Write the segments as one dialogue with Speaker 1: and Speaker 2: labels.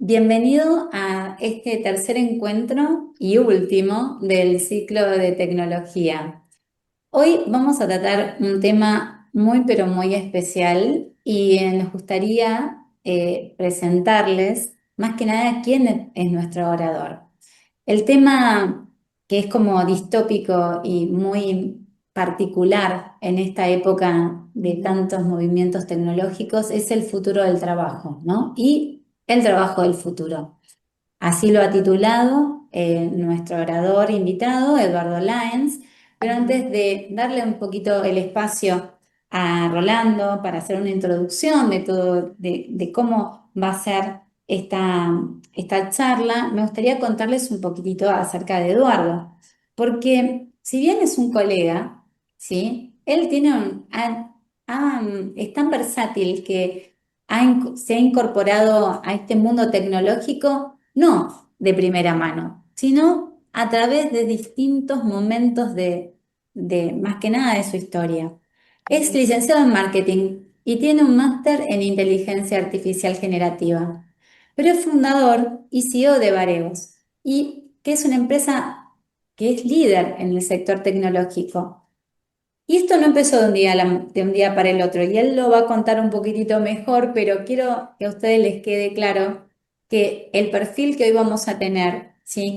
Speaker 1: Bienvenido a este tercer encuentro y último del ciclo de tecnología. Hoy vamos a tratar un tema muy pero muy especial y nos gustaría presentarles más que nada quién es nuestro orador. El tema que es como distópico y muy particular en esta época de tantos movimientos tecnológicos es el futuro del trabajo, ¿no? Y el trabajo del futuro. Así lo ha titulado nuestro orador invitado, Eduardo Laens. Pero antes de darle un poquito el espacio a Rolando para hacer una introducción de todo, de cómo va a ser esta charla, me gustaría contarles un poquitito acerca de Eduardo. Porque si bien es un colega, ¿sí? Él tiene es tan versátil que se ha incorporado a este mundo tecnológico no de primera mano, sino a través de distintos momentos más que nada de su historia. Es licenciado en marketing y tiene un máster en inteligencia artificial generativa, pero es fundador y CEO de Vareos, y que es una empresa que es líder en el sector tecnológico. Y esto no empezó de un día, de un día para el otro, y él lo va a contar un poquitito mejor, pero quiero que a ustedes les quede claro que el perfil que hoy vamos a tener, ¿sí?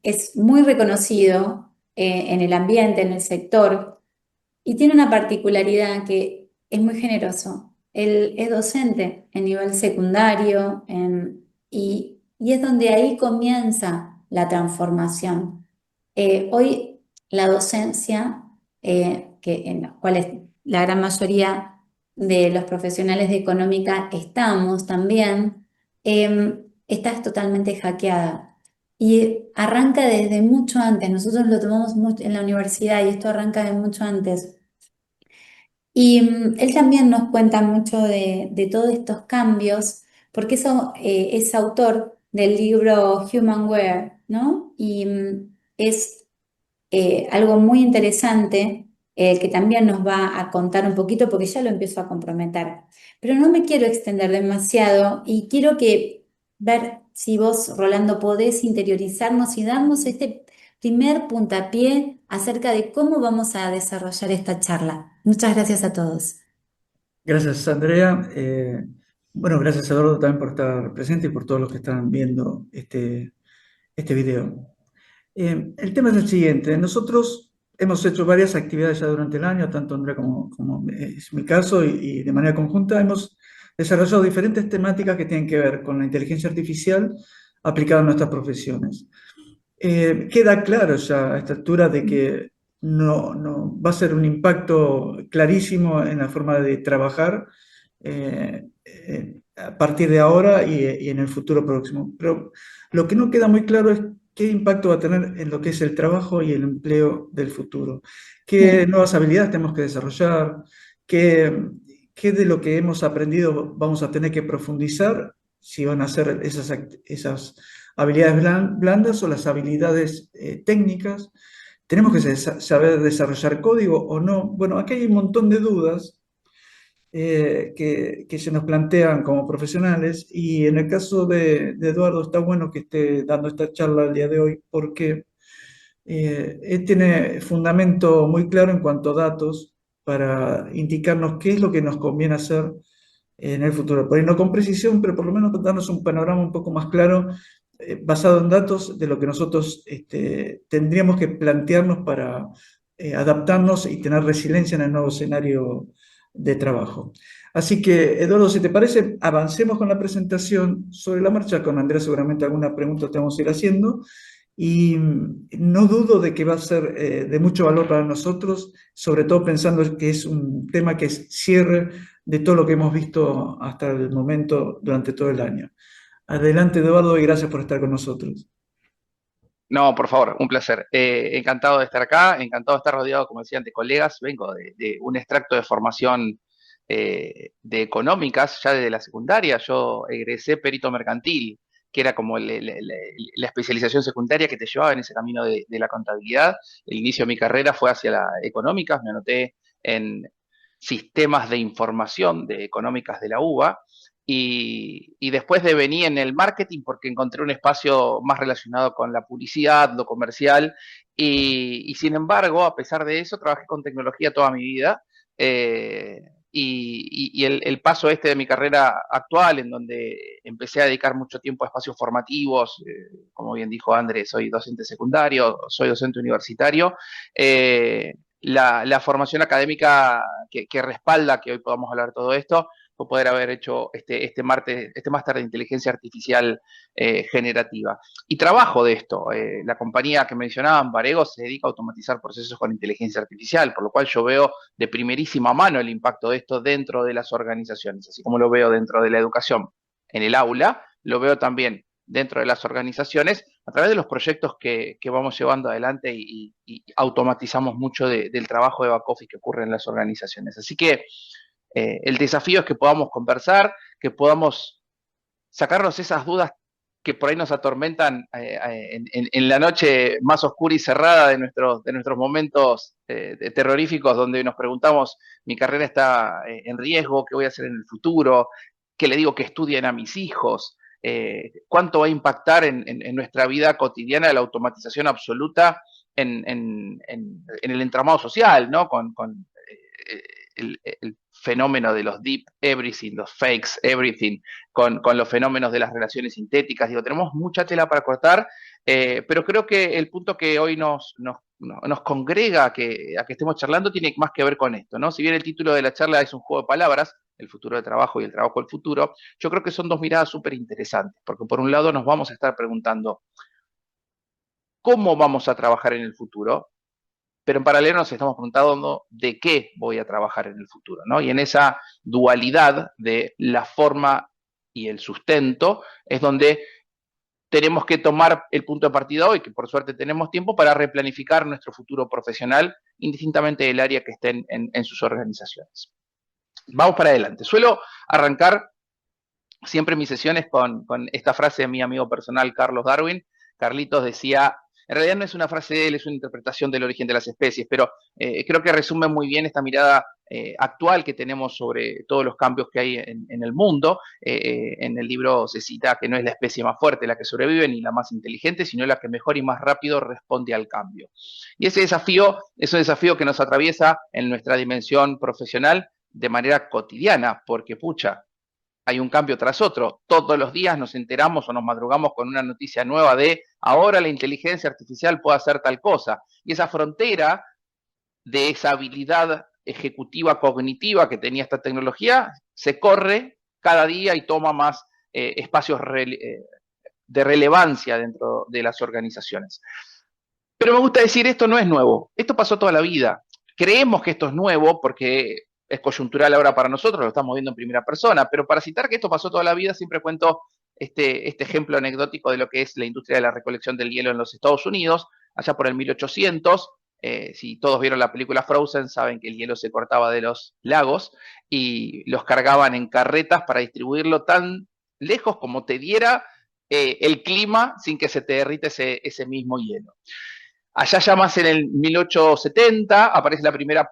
Speaker 1: Es muy reconocido en el ambiente, en el sector, y tiene una particularidad que es muy generoso. Él es docente en nivel secundario y es donde ahí comienza la transformación. Hoy la docencia, en los cuales la gran mayoría de los profesionales de económica estamos también, está totalmente hackeada. Y arranca desde mucho antes. Nosotros lo tomamos mucho en la universidad y esto arranca de mucho antes. Y él también nos cuenta mucho de todos estos cambios, porque es autor del libro Humanware, ¿no? Y es algo muy interesante que también nos va a contar un poquito, porque ya lo empiezo a comprometer. Pero no me quiero extender demasiado y quiero ver si vos, Rolando, podés interiorizarnos y darnos este primer puntapié acerca de cómo vamos a desarrollar esta charla. Muchas gracias a todos.
Speaker 2: Gracias, Andrea. Bueno, gracias, Eduardo, también por estar presente y por todos los que están viendo este video. El tema es el siguiente. Nosotros hemos hecho varias actividades ya durante el año, tanto Andrea como es mi caso, y de manera conjunta hemos desarrollado diferentes temáticas que tienen que ver con la inteligencia artificial aplicada a nuestras profesiones. Queda claro ya a esta altura de que no va a ser un impacto clarísimo en la forma de trabajar a partir de ahora y en el futuro próximo. Pero lo que no queda muy claro es qué impacto va a tener en lo que es el trabajo y el empleo del futuro. ¿Qué
Speaker 1: Sí.
Speaker 2: nuevas habilidades tenemos que desarrollar? ¿Qué de lo que hemos aprendido vamos a tener que profundizar? Si van a ser esas habilidades blandas o las habilidades técnicas. ¿Tenemos que saber desarrollar código o no? Bueno, aquí hay un montón de dudas que se nos plantean como profesionales, y en el caso de Eduardo está bueno que esté dando esta charla el día de hoy porque él tiene fundamento muy claro en cuanto a datos para indicarnos qué es lo que nos conviene hacer en el futuro. Por ahí no con precisión, pero por lo menos darnos un panorama un poco más claro, basado en datos de lo que nosotros tendríamos que plantearnos para adaptarnos y tener resiliencia en el nuevo escenario de trabajo. Así que, Eduardo, si te parece, avancemos con la presentación sobre la marcha. Con Andrea seguramente alguna pregunta te vamos a ir haciendo. Y no dudo de que va a ser de mucho valor para nosotros, sobre todo pensando que es un tema que es cierre de todo lo que hemos visto hasta el momento durante todo el año. Adelante, Eduardo, y gracias por estar con nosotros.
Speaker 3: No, por favor, un placer. Encantado de estar acá, encantado de estar rodeado, como decían, de colegas. Vengo de un extracto de formación de económicas ya desde la secundaria. Yo egresé perito mercantil, que era como la especialización secundaria que te llevaba en ese camino de la contabilidad. El inicio de mi carrera fue hacia la económicas, me anoté en sistemas de información de económicas de la UBA. y después devení en el marketing porque encontré un espacio más relacionado con la publicidad, lo comercial, y sin embargo, a pesar de eso, trabajé con tecnología toda mi vida. Y el paso este de mi carrera actual, en donde empecé a dedicar mucho tiempo a espacios formativos, como bien dijo Andrés, soy docente secundario, soy docente universitario, la formación académica que respalda que hoy podamos hablar de todo esto fue poder haber hecho este máster de inteligencia artificial generativa. Y trabajo de esto. La compañía que mencionaban, Varego, se dedica a automatizar procesos con inteligencia artificial, por lo cual yo veo de primerísima mano el impacto de esto dentro de las organizaciones, así como lo veo dentro de la educación en el aula, lo veo también dentro de las organizaciones a través de los proyectos que vamos llevando adelante y automatizamos mucho del trabajo de back office que ocurre en las organizaciones. Así que el desafío es que podamos conversar, que podamos sacarnos esas dudas que por ahí nos atormentan en la noche más oscura y cerrada de nuestros momentos terroríficos, donde nos preguntamos, mi carrera está en riesgo, ¿qué voy a hacer en el futuro? ¿Qué le digo que estudien a mis hijos? ¿Cuánto va a impactar en nuestra vida cotidiana la automatización absoluta en el entramado social, ¿no? Con el fenómeno de los deep everything, los fakes everything, con los fenómenos de las relaciones sintéticas. Digo, tenemos mucha tela para cortar, pero creo que el punto que hoy nos congrega a que estemos charlando tiene más que ver con esto, ¿no? Si bien el título de la charla es un juego de palabras, el futuro del trabajo y el trabajo del futuro, yo creo que son dos miradas súper interesantes, porque por un lado nos vamos a estar preguntando cómo vamos a trabajar en el futuro, pero en paralelo nos estamos preguntando de qué voy a trabajar en el futuro, ¿no? Y en esa dualidad de la forma y el sustento es donde tenemos que tomar el punto de partida hoy, que por suerte tenemos tiempo para replanificar nuestro futuro profesional, indistintamente del área que estén en sus organizaciones. Vamos para adelante. Suelo arrancar siempre mis sesiones con esta frase de mi amigo personal, Carlos Darwin. Carlitos decía, en realidad no es una frase de él, es una interpretación del origen de las especies, pero creo que resume muy bien esta mirada actual que tenemos sobre todos los cambios que hay en el mundo. En el libro se cita que no es la especie más fuerte la que sobrevive ni la más inteligente, sino la que mejor y más rápido responde al cambio. Y ese desafío es un desafío que nos atraviesa en nuestra dimensión profesional de manera cotidiana, porque pucha, hay un cambio tras otro. Todos los días nos enteramos o nos madrugamos con una noticia nueva de ahora la inteligencia artificial puede hacer tal cosa. Y esa frontera de esa habilidad ejecutiva cognitiva que tenía esta tecnología se corre cada día y toma más espacios de relevancia dentro de las organizaciones. Pero me gusta decir, esto no es nuevo, esto pasó toda la vida. Creemos que esto es nuevo porque es coyuntural ahora para nosotros, lo estamos viendo en primera persona, pero para citar que esto pasó toda la vida, siempre cuento este ejemplo anecdótico de lo que es la industria de la recolección del hielo en los Estados Unidos, allá por el 1800. Si todos vieron la película Frozen, saben que el hielo se cortaba de los lagos y los cargaban en carretas para distribuirlo tan lejos como te diera el clima sin que se te derrite ese mismo hielo. Allá ya más en el 1870 aparece la primera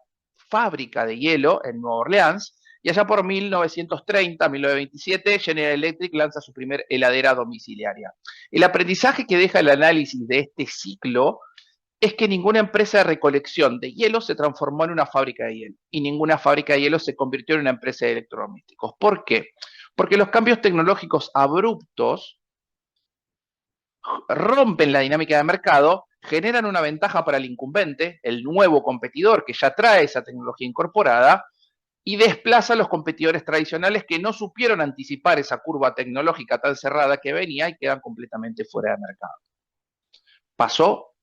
Speaker 3: fábrica de hielo en Nueva Orleans, y allá por 1930, 1927, General Electric lanza su primer heladera domiciliaria. El aprendizaje que deja el análisis de este ciclo es que ninguna empresa de recolección de hielo se transformó en una fábrica de hielo, y ninguna fábrica de hielo se convirtió en una empresa de electrodomésticos. ¿Por qué? Porque los cambios tecnológicos abruptos rompen la dinámica de mercado, generan una ventaja para el incumbente, el nuevo competidor que ya trae esa tecnología incorporada, y desplaza a los competidores tradicionales que no supieron anticipar esa curva tecnológica tan cerrada que venía y quedan completamente fuera de mercado. Pasó,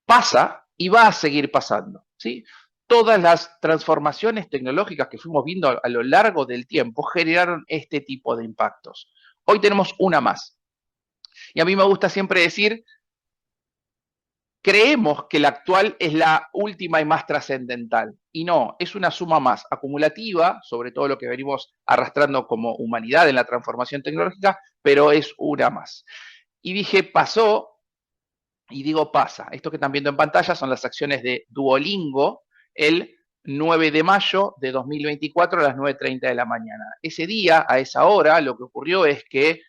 Speaker 3: pasa y va a seguir pasando, ¿sí? Todas las transformaciones tecnológicas que fuimos viendo a lo largo del tiempo generaron este tipo de impactos. Hoy tenemos una más. Y a mí me gusta siempre decir, creemos que la actual es la última y más trascendental. Y no, es una suma más acumulativa sobre todo lo que venimos arrastrando como humanidad en la transformación tecnológica, pero es una más. Y dije, pasó, y digo pasa. Esto que están viendo en pantalla son las acciones de Duolingo, el 9 de mayo de 2024 a las 9:30 de la mañana. Ese día, a esa hora, lo que ocurrió es que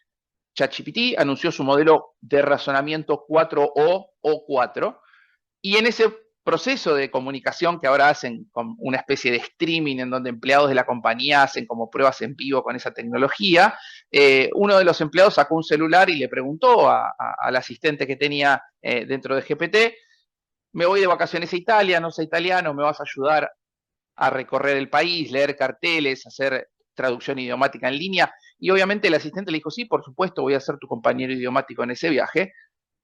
Speaker 3: ChatGPT anunció su modelo de razonamiento 4O o 4, y en ese proceso de comunicación que ahora hacen con una especie de streaming en donde empleados de la compañía hacen como pruebas en vivo con esa tecnología, uno de los empleados sacó un celular y le preguntó al asistente que tenía dentro de GPT: me voy de vacaciones a Italia, no sé italiano, ¿me vas a ayudar a recorrer el país, leer carteles, hacer traducción idiomática en línea? Y obviamente el asistente le dijo: sí, por supuesto, voy a ser tu compañero idiomático en ese viaje.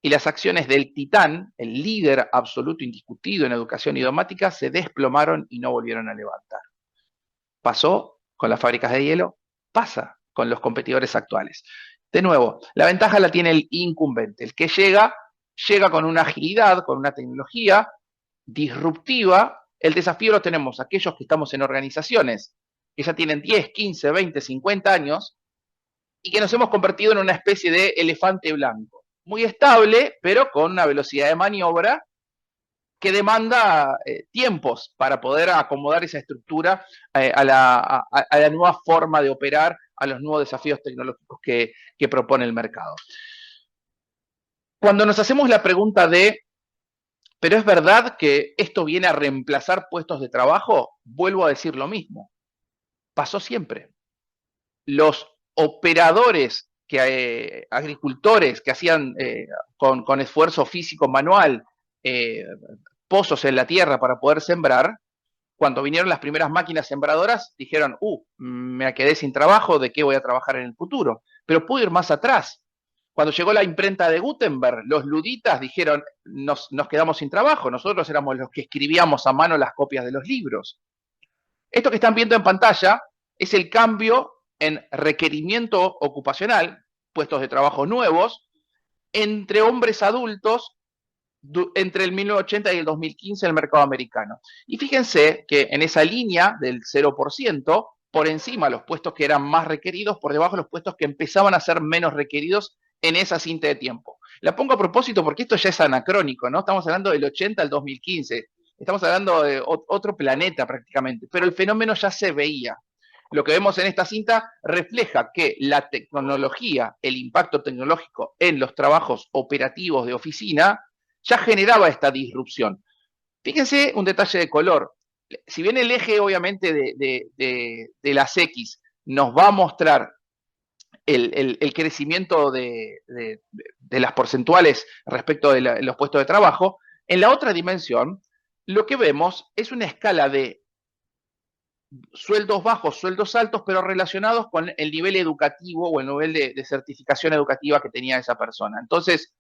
Speaker 3: Y las acciones del Titán, el líder absoluto indiscutido en educación idiomática, se desplomaron y no volvieron a levantar. Pasó con las fábricas de hielo, pasa con los competidores actuales. De nuevo, la ventaja la tiene el incumbente, el que llega con una agilidad, con una tecnología disruptiva. El desafío lo tenemos aquellos que estamos en organizaciones que ya tienen 10, 15, 20, 50 años y que nos hemos convertido en una especie de elefante blanco, muy estable, pero con una velocidad de maniobra que demanda tiempos para poder acomodar esa estructura a la nueva forma de operar, a los nuevos desafíos tecnológicos que propone el mercado. Cuando nos hacemos la pregunta de, ¿pero es verdad que esto viene a reemplazar puestos de trabajo? Vuelvo a decir lo mismo. Pasó siempre. Los operadores, agricultores que hacían con esfuerzo físico manual pozos en la tierra para poder sembrar, cuando vinieron las primeras máquinas sembradoras, dijeron: me quedé sin trabajo, ¿de qué voy a trabajar en el futuro? Pero puedo ir más atrás. Cuando llegó la imprenta de Gutenberg, los luditas dijeron: nos quedamos sin trabajo, nosotros éramos los que escribíamos a mano las copias de los libros. Esto que están viendo en pantalla es el cambio en requerimiento ocupacional, puestos de trabajo nuevos, entre hombres adultos entre el 1980 y el 2015 en el mercado americano. Y fíjense que en esa línea del 0%, por encima los puestos que eran más requeridos, por debajo los puestos que empezaban a ser menos requeridos en esa cinta de tiempo. La pongo a propósito porque esto ya es anacrónico, ¿no? Estamos hablando del 80 al 2015. Estamos hablando de otro planeta prácticamente, pero el fenómeno ya se veía. Lo que vemos en esta cinta refleja que la tecnología, el impacto tecnológico en los trabajos operativos de oficina, ya generaba esta disrupción. Fíjense un detalle de color. Si bien el eje, obviamente, de las X nos va a mostrar el crecimiento de las porcentuales respecto de los puestos de trabajo, en la otra dimensión, lo que vemos es una escala de sueldos bajos, sueldos altos, pero relacionados con el nivel educativo o el nivel de certificación educativa que tenía esa persona. Entonces,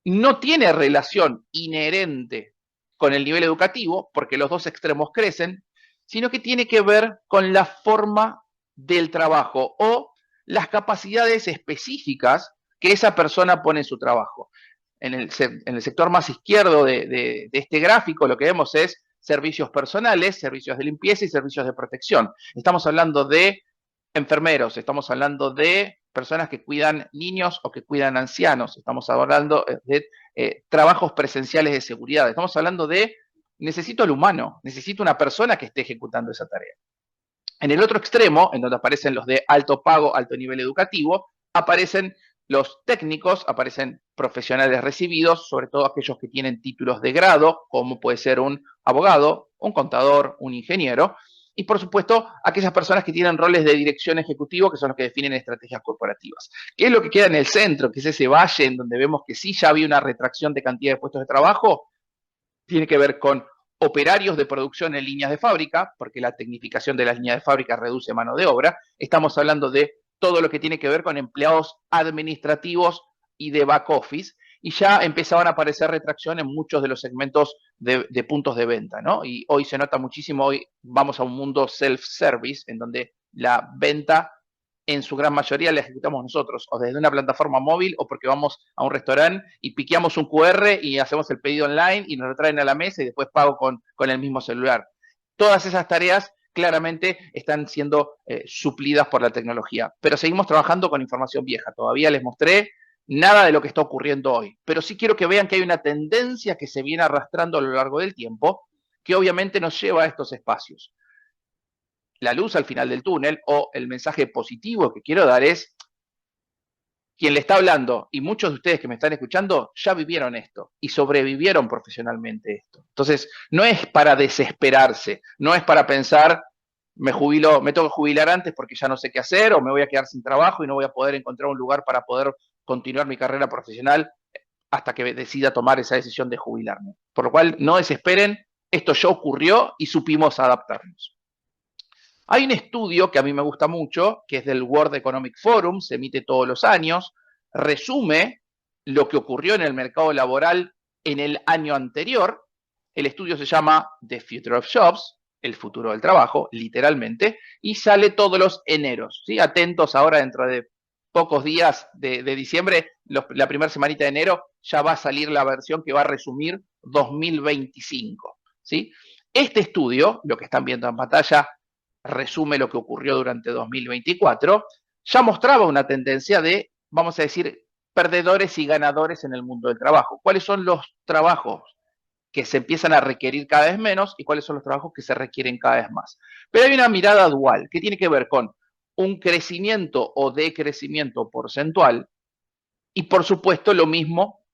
Speaker 3: no tiene relación inherente con el nivel educativo, porque los dos extremos crecen, sino que tiene que ver con la forma del trabajo o las capacidades específicas que esa persona pone en su trabajo. En el sector más izquierdo de este gráfico, lo que vemos es servicios personales, servicios de limpieza y servicios de protección. Estamos hablando de enfermeros, estamos hablando de personas que cuidan niños o que cuidan ancianos, estamos hablando de trabajos presenciales de seguridad, estamos hablando de necesito al humano, necesito una persona que esté ejecutando esa tarea. En el otro extremo, en donde aparecen los de alto pago, alto nivel educativo, aparecen los técnicos, aparecen profesionales recibidos, sobre todo aquellos que tienen títulos de grado, como puede ser un abogado, un contador, un ingeniero, y por supuesto aquellas personas que tienen roles de dirección ejecutivo, que son los que definen estrategias corporativas. ¿Qué es lo que queda en el centro? Que es ese valle en donde vemos que sí ya había una retracción de cantidad de puestos de trabajo. Tiene que ver con operarios de producción en líneas de fábrica, porque la tecnificación de las líneas de fábrica reduce mano de obra. Estamos hablando de todo lo que tiene que ver con empleados administrativos y de back office, y ya empezaban a aparecer retracción en muchos de los segmentos de puntos de venta, ¿no? Y hoy se nota muchísimo, hoy vamos a un mundo self-service, en donde la venta en su gran mayoría la ejecutamos nosotros, o desde una plataforma móvil, o porque vamos a un restaurante y piqueamos un QR y hacemos el pedido online y nos lo traen a la mesa y después pago con el mismo celular. Todas esas tareas claramente están siendo suplidas por la tecnología, pero seguimos trabajando con información vieja. Todavía les mostré nada de lo que está ocurriendo hoy, pero sí quiero que vean que hay una tendencia que se viene arrastrando a lo largo del tiempo, que obviamente nos lleva a estos espacios. La luz al final del túnel, o el mensaje positivo que quiero dar es, quien le está hablando y muchos de ustedes que me están escuchando ya vivieron esto y sobrevivieron profesionalmente esto. Entonces, no es para desesperarse, no es para pensar, me jubilo, me tengo que jubilar antes porque ya no sé qué hacer, o me voy a quedar sin trabajo y no voy a poder encontrar un lugar para poder continuar mi carrera profesional hasta que decida tomar esa decisión de jubilarme. Por lo cual, no desesperen, esto ya ocurrió y supimos adaptarnos. Hay un estudio que a mí me gusta mucho, que es del World Economic Forum, se emite todos los años, resume lo que ocurrió en el mercado laboral en el año anterior. El estudio se llama The Future of Jobs, el futuro del trabajo, literalmente, y sale todos los eneros. ¿Sí? Atentos ahora, dentro de pocos días de diciembre, la primera semanita de enero, ya va a salir la versión que va a resumir 2025. ¿Sí? Este estudio, lo que están viendo en pantalla, resume lo que ocurrió durante 2024, ya mostraba una tendencia de, vamos a decir, perdedores y ganadores en el mundo del trabajo. ¿Cuáles son los trabajos que se empiezan a requerir cada vez menos y cuáles son los trabajos que se requieren cada vez más? Pero hay una mirada dual que tiene que ver con un crecimiento o decrecimiento porcentual y, por supuesto, lo mismo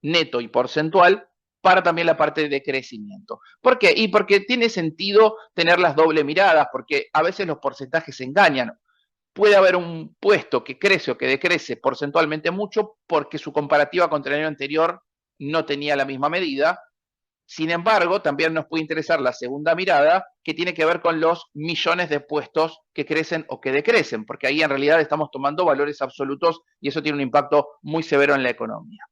Speaker 3: neto y porcentual para también la parte de crecimiento. ¿Por qué? Y porque tiene sentido tener las doble miradas, porque a veces los porcentajes se engañan. Puede haber un puesto que crece o que decrece porcentualmente mucho porque su comparativa contra el año anterior no tenía la misma medida. Sin embargo, también nos puede interesar la segunda mirada, que tiene que ver con los millones de puestos que crecen o que decrecen, porque ahí en realidad estamos tomando valores absolutos y eso tiene un impacto muy severo en la economía.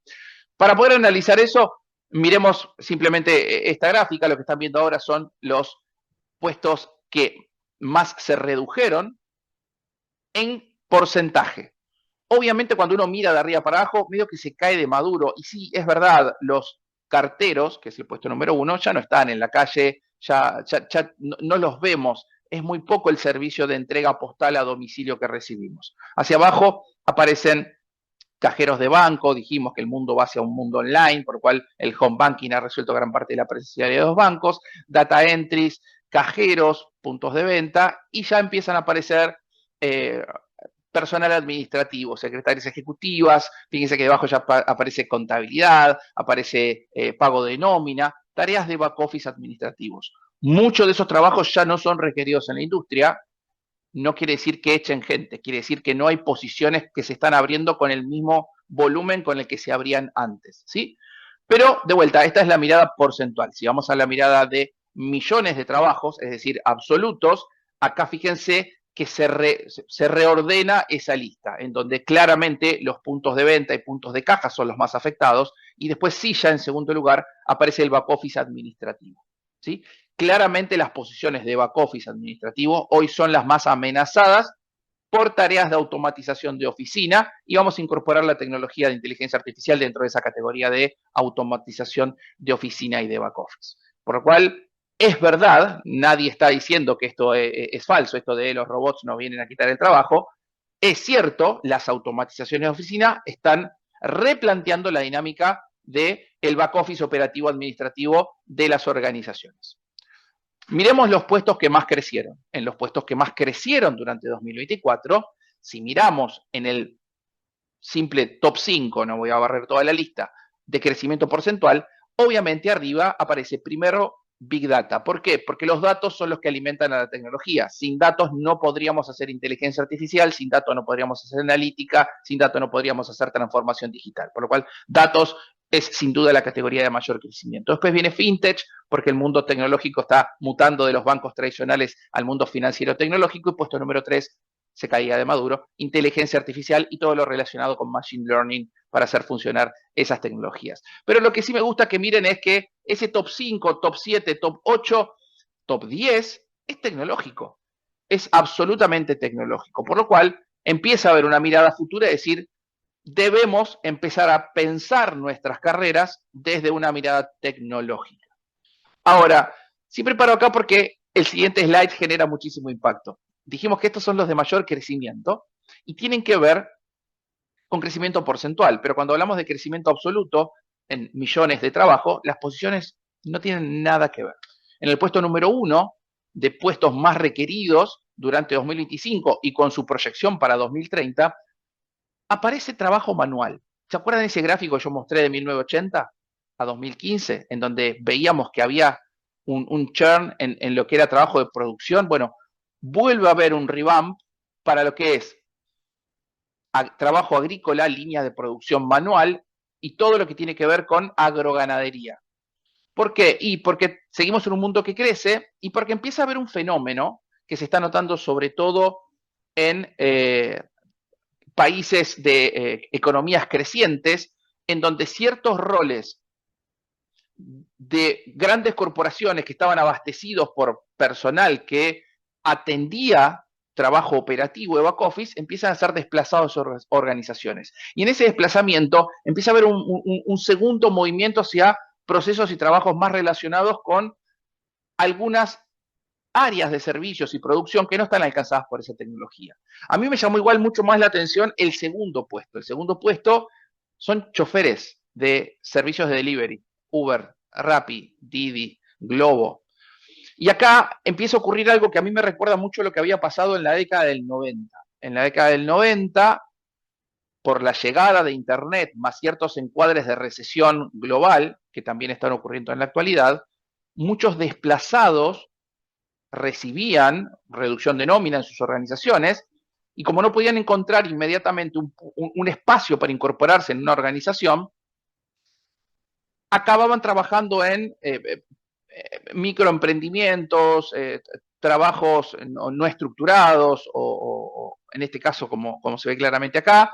Speaker 3: Para poder analizar eso, miremos simplemente esta gráfica. Lo que están viendo ahora son los puestos que más se redujeron en porcentaje. Obviamente, cuando uno mira de arriba para abajo, medio que se cae de maduro. Y sí, es verdad, los carteros, que es el puesto número 1, ya no están en la calle, ya no los vemos. Es muy poco el servicio de entrega postal a domicilio que recibimos. Hacia abajo aparecen cajeros de banco, dijimos que el mundo va hacia un mundo online, por lo cual el home banking ha resuelto gran parte de la presencialidad de los bancos, data entries, cajeros, puntos de venta, y ya empiezan a aparecer personal administrativo, secretarias ejecutivas, fíjense que debajo ya aparece contabilidad, aparece pago de nómina, tareas de back office administrativos. Muchos de esos trabajos ya no son requeridos en la industria. No quiere decir que echen gente, quiere decir que no hay posiciones que se están abriendo con el mismo volumen con el que se abrían antes, ¿sí? Pero, de vuelta, esta es la mirada porcentual. Si vamos a la mirada de millones de trabajos, es decir, absolutos, acá fíjense que se reordena esa lista, en donde claramente los puntos de venta y puntos de caja son los más afectados, y después sí, ya en segundo lugar, aparece el back office administrativo, ¿sí? Claramente las posiciones de back office administrativo hoy son las más amenazadas por tareas de automatización de oficina y vamos a incorporar la tecnología de inteligencia artificial dentro de esa categoría de automatización de oficina y de back office. Por lo cual, es verdad, nadie está diciendo que esto es falso, esto de los robots nos vienen a quitar el trabajo. Es cierto, las automatizaciones de oficina están replanteando la dinámica del back office operativo administrativo de las organizaciones. Miremos los puestos que más crecieron. En los puestos que más crecieron durante 2024, si miramos en el simple top 5, no voy a barrer toda la lista, de crecimiento porcentual, obviamente arriba aparece primero Big Data. ¿Por qué? Porque los datos son los que alimentan a la tecnología. Sin datos no podríamos hacer inteligencia artificial, sin datos no podríamos hacer analítica, sin datos no podríamos hacer transformación digital. Por lo cual, datos es sin duda la categoría de mayor crecimiento. Después viene FinTech, porque el mundo tecnológico está mutando de los bancos tradicionales al mundo financiero tecnológico. Y puesto número 3, se caía de maduro, inteligencia artificial y todo lo relacionado con Machine Learning para hacer funcionar esas tecnologías. Pero lo que sí me gusta que miren es que ese top 5, top 7, top 8, top 10 es tecnológico. Es absolutamente tecnológico. Por lo cual empieza a haber una mirada futura, es decir, debemos empezar a pensar nuestras carreras desde una mirada tecnológica. Ahora, siempre paro acá porque el siguiente slide genera muchísimo impacto. Dijimos que estos son los de mayor crecimiento y tienen que ver con crecimiento porcentual, pero cuando hablamos de crecimiento absoluto en millones de trabajo, las posiciones no tienen nada que ver. en el puesto número 1 de puestos más requeridos durante 2025 y con su proyección para 2030, aparece trabajo manual. ¿Se acuerdan de ese gráfico que yo mostré de 1980 a 2015, en donde veíamos que había un churn en lo que era trabajo de producción? Bueno, vuelve a haber un revamp para lo que es trabajo agrícola, línea de producción manual y todo lo que tiene que ver con agroganadería. ¿Por qué? Y porque seguimos en un mundo que crece y porque empieza a haber un fenómeno que se está notando sobre todo en países de economías crecientes, en donde ciertos roles de grandes corporaciones que estaban abastecidos por personal que atendía trabajo operativo de back office, empiezan a ser desplazados de organizaciones. Y en ese desplazamiento empieza a haber un segundo movimiento hacia procesos y trabajos más relacionados con algunas áreas de servicios y producción que no están alcanzadas por esa tecnología. A mí me llamó igual mucho más la atención el segundo puesto. El segundo puesto son choferes de servicios de delivery, Uber, Rappi, Didi, Globo. Y acá empieza a ocurrir algo que a mí me recuerda mucho lo que había pasado en la década del 90. En la década del 90, por la llegada de Internet, más ciertos encuadres de recesión global, que también están ocurriendo en la actualidad, muchos desplazados recibían reducción de nómina en sus organizaciones y como no podían encontrar inmediatamente un espacio para incorporarse en una organización, acababan trabajando en microemprendimientos, trabajos no estructurados o en este caso, como se ve claramente acá,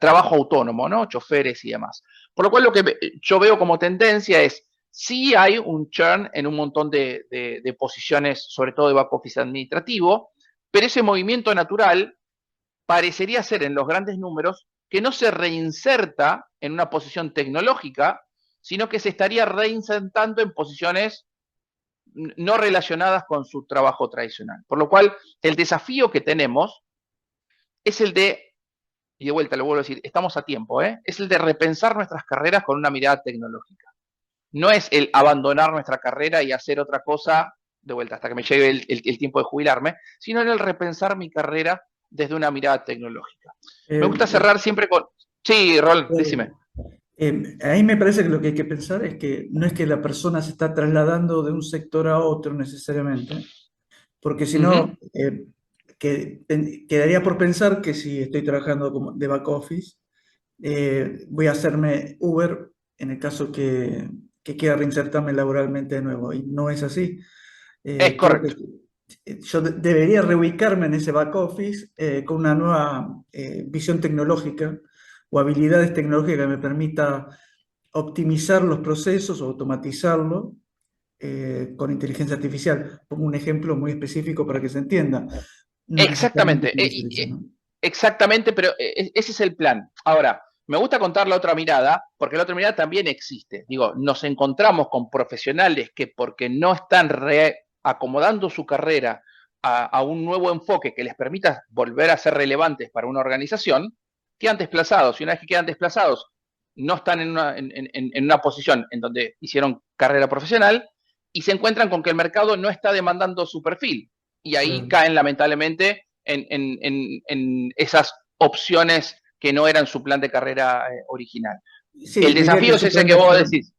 Speaker 3: trabajo autónomo, ¿no? Choferes y demás. Por lo cual lo que yo veo como tendencia es sí hay un churn en un montón de posiciones, sobre todo de back office administrativo, pero ese movimiento natural parecería ser en los grandes números que no se reinserta en una posición tecnológica, sino que se estaría reinsertando en posiciones no relacionadas con su trabajo tradicional. Por lo cual, el desafío que tenemos es el de, y de vuelta lo vuelvo a decir, estamos a tiempo, es el de repensar nuestras carreras con una mirada tecnológica. No es el abandonar nuestra carrera y hacer otra cosa de vuelta hasta que me llegue el tiempo de jubilarme, sino en el repensar mi carrera desde una mirada tecnológica. Me gusta cerrar siempre con... Sí, Rol, decime.
Speaker 2: Ahí me parece que lo que hay que pensar es que no es que la persona se está trasladando de un sector a otro necesariamente, porque si no, quedaría por pensar que si estoy trabajando de back office, voy a hacerme Uber en el caso que quiera reinsertarme laboralmente de nuevo, y no es así.
Speaker 3: Es
Speaker 2: Creo que
Speaker 3: correcto.
Speaker 2: yo debería reubicarme en ese back office con una nueva visión tecnológica o habilidades tecnológicas que me permita optimizar los procesos o automatizarlo con inteligencia artificial. Pongo un ejemplo muy específico para que se entienda. No necesariamente
Speaker 3: Exactamente.
Speaker 2: tiene que ser eso, ¿no?
Speaker 3: Exactamente, pero ese es el plan. Ahora, me gusta contar la otra mirada, porque la otra mirada también existe. Digo, nos encontramos con profesionales que porque no están acomodando su carrera a un nuevo enfoque que les permita volver a ser relevantes para una organización, quedan desplazados. Y una vez que quedan desplazados, no están en una posición en donde hicieron carrera profesional y se encuentran con que el mercado no está demandando su perfil. Y ahí
Speaker 2: Claro.
Speaker 3: caen lamentablemente en esas opciones que no eran su plan de carrera original.
Speaker 2: Sí,
Speaker 3: El
Speaker 2: diría que
Speaker 3: desafío es ese que vos decís.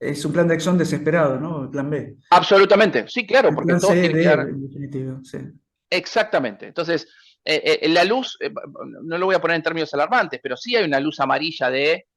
Speaker 2: es un plan de acción desesperado, ¿no? El plan B.
Speaker 3: Absolutamente, sí, claro,
Speaker 2: El
Speaker 3: porque
Speaker 2: plan
Speaker 3: todos
Speaker 2: C,
Speaker 3: tienen que
Speaker 2: D,
Speaker 3: dar
Speaker 2: en definitiva, sí.
Speaker 3: exactamente. Entonces, la luz, no lo voy a poner en términos alarmantes, pero sí hay una luz amarilla de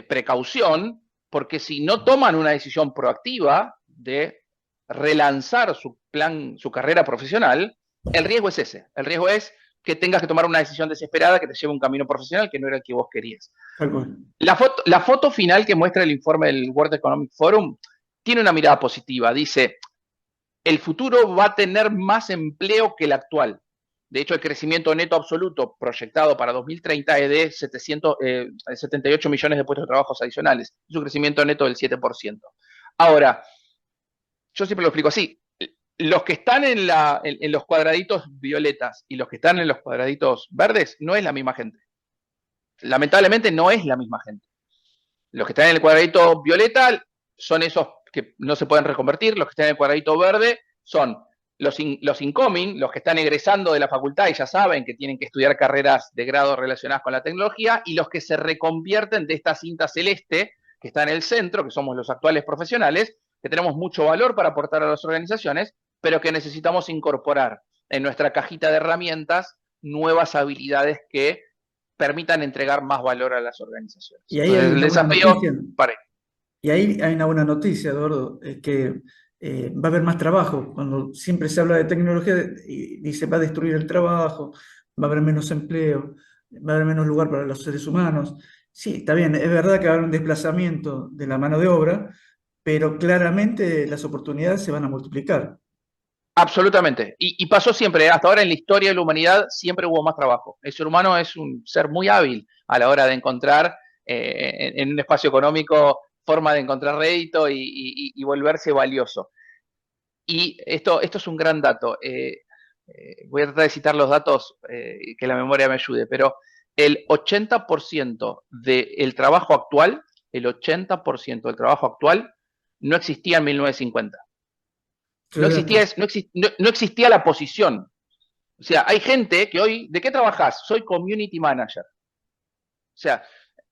Speaker 3: precaución, porque si no toman una decisión proactiva de relanzar su plan, su carrera profesional, el riesgo es ese. El riesgo es que tengas que tomar una decisión desesperada que te lleve a un camino profesional que no era el que vos querías.
Speaker 2: Tal cual.
Speaker 3: La foto final que muestra el informe del World Economic Forum tiene una mirada positiva. Dice, el futuro va a tener más empleo que el actual. De hecho, el crecimiento neto absoluto proyectado para 2030 es de 78 millones de puestos de trabajo adicionales. Es un crecimiento neto del 7%. Ahora, yo siempre lo explico así. Los que están en los cuadraditos violetas y los que están en los cuadraditos verdes no es la misma gente. Lamentablemente no es la misma gente. Los que están en el cuadradito violeta son esos que no se pueden reconvertir, los que están en el cuadradito verde, son los incoming, los que están egresando de la facultad y ya saben que tienen que estudiar carreras de grado relacionadas con la tecnología, y los que se reconvierten de esta cinta celeste que está en el centro, que somos los actuales profesionales, que tenemos mucho valor para aportar a las organizaciones, pero que necesitamos incorporar en nuestra cajita de herramientas nuevas habilidades que permitan entregar más valor a las organizaciones.
Speaker 2: Y ahí
Speaker 3: Entonces,
Speaker 2: hay
Speaker 3: el
Speaker 2: una buena
Speaker 3: desafío,
Speaker 2: noticia.
Speaker 3: para
Speaker 2: Y ahí hay una buena noticia, Eduardo, es que va a haber más trabajo. Cuando siempre se habla de tecnología y dice va a destruir el trabajo, va a haber menos empleo, va a haber menos lugar para los seres humanos. Sí, está bien, es verdad que va a haber un desplazamiento de la mano de obra, pero claramente las oportunidades se van a multiplicar.
Speaker 3: absolutamente. Y pasó siempre, hasta ahora en la historia de la humanidad siempre hubo más trabajo. El ser humano es un ser muy hábil a la hora de encontrar en un espacio económico forma de encontrar rédito y volverse valioso. Y esto es un gran dato. Voy a tratar de citar los datos, que la memoria me ayude, pero el 80% del trabajo actual, el 80% del trabajo actual no existía en 1950.
Speaker 2: Estoy de acuerdo.
Speaker 3: No existía la posición. O sea, hay gente que hoy, ¿de qué trabajas? Soy community manager. O sea,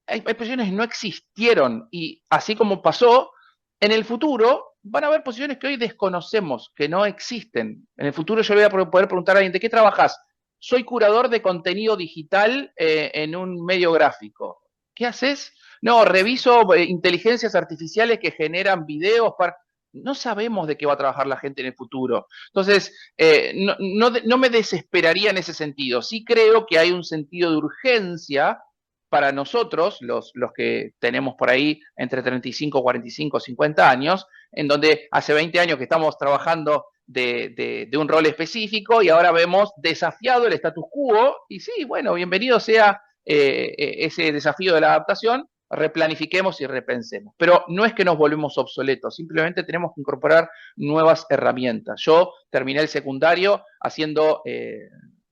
Speaker 3: hay posiciones que no existieron, y así como pasó, en el futuro van a haber posiciones que hoy desconocemos, que no existen. En el futuro yo voy a poder preguntar a alguien, ¿de qué trabajas? Soy curador de contenido digital en un medio gráfico. ¿Qué haces? No, reviso inteligencias artificiales que generan videos para... No sabemos de qué va a trabajar la gente en el futuro. Entonces, no me desesperaría en ese sentido. Sí creo que hay un sentido de urgencia para nosotros, los que tenemos por ahí entre 35, 45, 50 años, en donde hace 20 años que estamos trabajando de un rol específico y ahora vemos desafiado el status quo, y sí, bueno, bienvenido sea ese desafío de la adaptación, replanifiquemos y repensemos. Pero no es que nos volvemos obsoletos, simplemente tenemos que incorporar nuevas herramientas. Yo terminé el secundario haciendo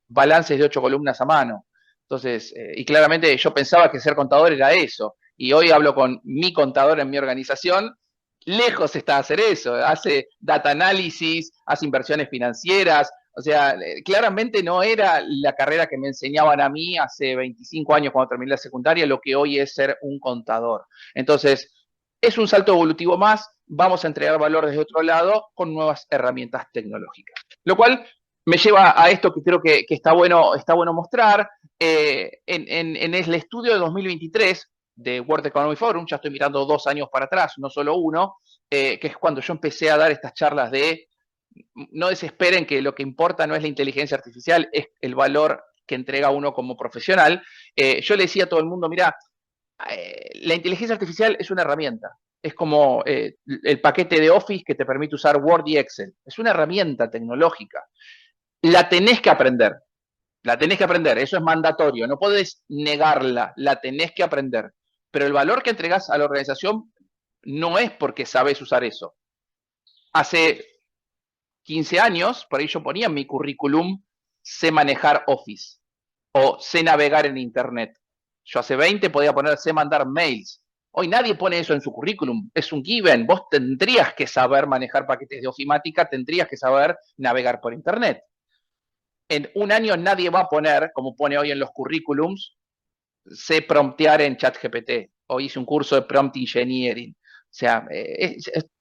Speaker 3: balances de 8 columnas a mano. Entonces, y claramente yo pensaba que ser contador era eso. Y hoy hablo con mi contador en mi organización. Lejos está de hacer eso. Hace data análisis, hace inversiones financieras. O sea, claramente no era la carrera que me enseñaban a mí hace 25 años cuando terminé la secundaria, lo que hoy es ser un contador. Entonces, es un salto evolutivo más. Vamos a entregar valor desde otro lado con nuevas herramientas tecnológicas. Lo cual me lleva a esto que creo que está bueno mostrar. En el estudio de 2023 de World Economic Forum, ya estoy mirando 2 años para atrás, no solo uno, que es cuando yo empecé a dar estas charlas de no desesperen, que lo que importa no es la inteligencia artificial, es el valor que entrega uno como profesional. Yo le decía a todo el mundo, mira, la inteligencia artificial es una herramienta. Es como el paquete de Office que te permite usar Word y Excel. Es una herramienta tecnológica. La tenés que aprender. La tenés que aprender, eso es mandatorio, no podés negarla, la tenés que aprender. Pero el valor que entregás a la organización no es porque sabés usar eso. Hace 15 años, por ahí yo ponía en mi currículum, sé manejar Office o sé navegar en Internet. Yo hace 20 podía poner sé mandar mails. Hoy nadie pone eso en su currículum, es un given. Vos tendrías que saber manejar paquetes de ofimática, tendrías que saber navegar por Internet. En un año nadie va a poner, como pone hoy en los currículums, sé promptear en ChatGPT o hice un curso de prompt engineering. O sea,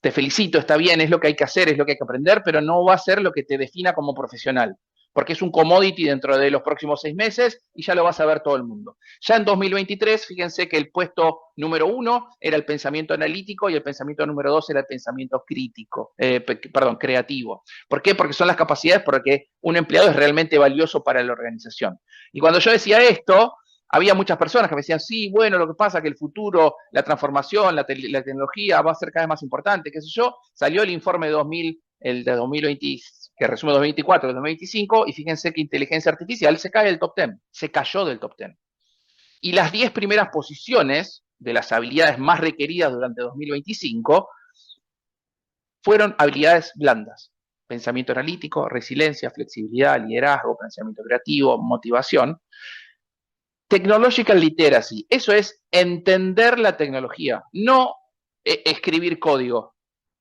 Speaker 3: te felicito, está bien, es lo que hay que hacer, es lo que hay que aprender, pero no va a ser lo que te defina como profesional, porque es un commodity dentro de los próximos 6 meses y ya lo va a saber todo el mundo. Ya en 2023, fíjense que el puesto número 1 era el pensamiento analítico y el pensamiento número 2 era el pensamiento crítico, creativo. ¿Por qué? Porque son las capacidades por las que un empleado es realmente valioso para la organización. Y cuando yo decía esto, había muchas personas que me decían, sí, bueno, lo que pasa es que el futuro, la transformación, la tecnología va a ser cada vez más importante, qué sé yo. Salió el informe de 2000, el de 2020, que resume 2024, el 2025, y fíjense que inteligencia artificial se cae del top 10, se cayó del top 10. Y las 10 primeras posiciones de las habilidades más requeridas durante 2025 fueron habilidades blandas. Pensamiento analítico, resiliencia, flexibilidad, liderazgo, pensamiento creativo, motivación. Technological literacy, eso es entender la tecnología, no escribir código.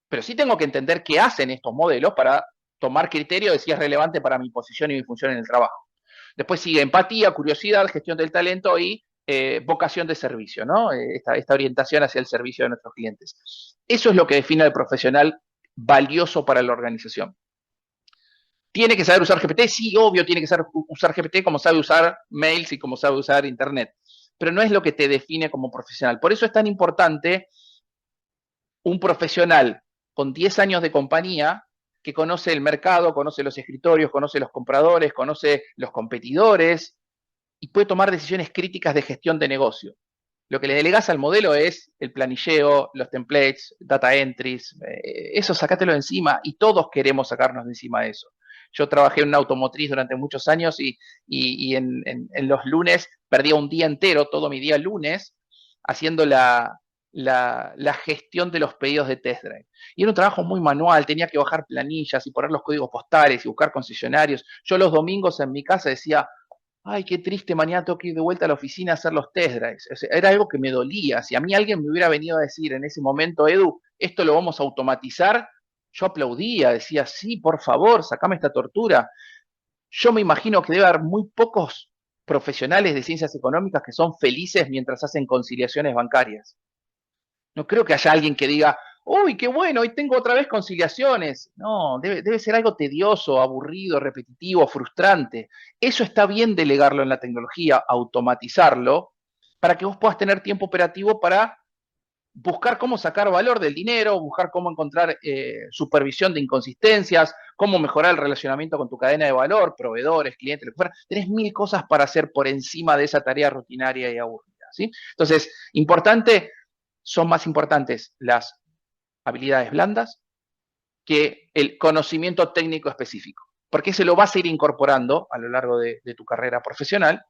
Speaker 3: pero sí tengo que entender qué hacen estos modelos para tomar criterio de si es relevante para mi posición y mi función en el trabajo. Después sigue empatía, curiosidad, gestión del talento y vocación de servicio, ¿no? Esta orientación hacia el servicio de nuestros clientes. Eso es lo que define al profesional valioso para la organización. ¿Tiene que saber usar GPT? Sí, obvio, tiene que saber usar GPT como sabe usar mails y como sabe usar Internet. Pero no es lo que te define como profesional. Por eso es tan importante un profesional con 10 años de compañía que conoce el mercado, conoce los escritorios, conoce los compradores, conoce los competidores y puede tomar decisiones críticas de gestión de negocio. Lo que le delegas al modelo es el planilleo, los templates, data entries, eso sacátelo de encima y todos queremos sacarnos de encima de eso. Yo trabajé en una automotriz durante muchos años y en los lunes perdía un día entero, todo mi día lunes, haciendo la gestión de los pedidos de test drive. Y era un trabajo muy manual, tenía que bajar planillas y poner los códigos postales y buscar concesionarios. Yo los domingos en mi casa decía, ay, qué triste, mañana tengo que ir de vuelta a la oficina a hacer los test drives. O sea, era algo que me dolía. Si a mí alguien me hubiera venido a decir en ese momento, Edu, esto lo vamos a automatizar, yo aplaudía, decía, sí, por favor, sacame esta tortura. Yo me imagino que debe haber muy pocos profesionales de ciencias económicas que son felices mientras hacen conciliaciones bancarias. No creo que haya alguien que diga, uy, qué bueno, hoy tengo otra vez conciliaciones. No, debe ser algo tedioso, aburrido, repetitivo, frustrante. Eso está bien delegarlo en la tecnología, automatizarlo, para que vos puedas tener tiempo operativo para buscar cómo sacar valor del dinero, buscar cómo encontrar supervisión de inconsistencias, cómo mejorar el relacionamiento con tu cadena de valor, proveedores, clientes, lo que fuera. Tenés mil cosas para hacer por encima de esa tarea rutinaria y aburrida, ¿sí? Entonces, son más importantes las habilidades blandas que el conocimiento técnico específico, porque se lo vas a ir incorporando a lo largo de tu carrera profesional.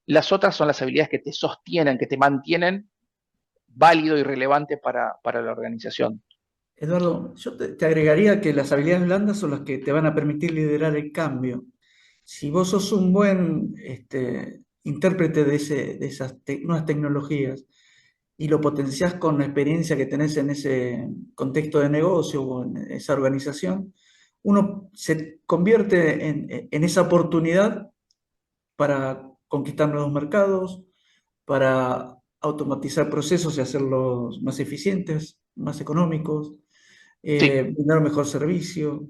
Speaker 3: Las otras son las habilidades que te sostienen, que te mantienen válido y relevante para la organización.
Speaker 2: Eduardo, yo te agregaría que las habilidades blandas son las que te van a permitir liderar el cambio. Si vos sos un buen intérprete de esas nuevas tecnologías y lo potenciás con la experiencia que tenés en ese contexto de negocio o en esa organización, uno se convierte en esa oportunidad para conquistar nuevos mercados, para automatizar procesos y hacerlos más eficientes, más económicos,
Speaker 3: Sí,
Speaker 2: brindar un mejor servicio.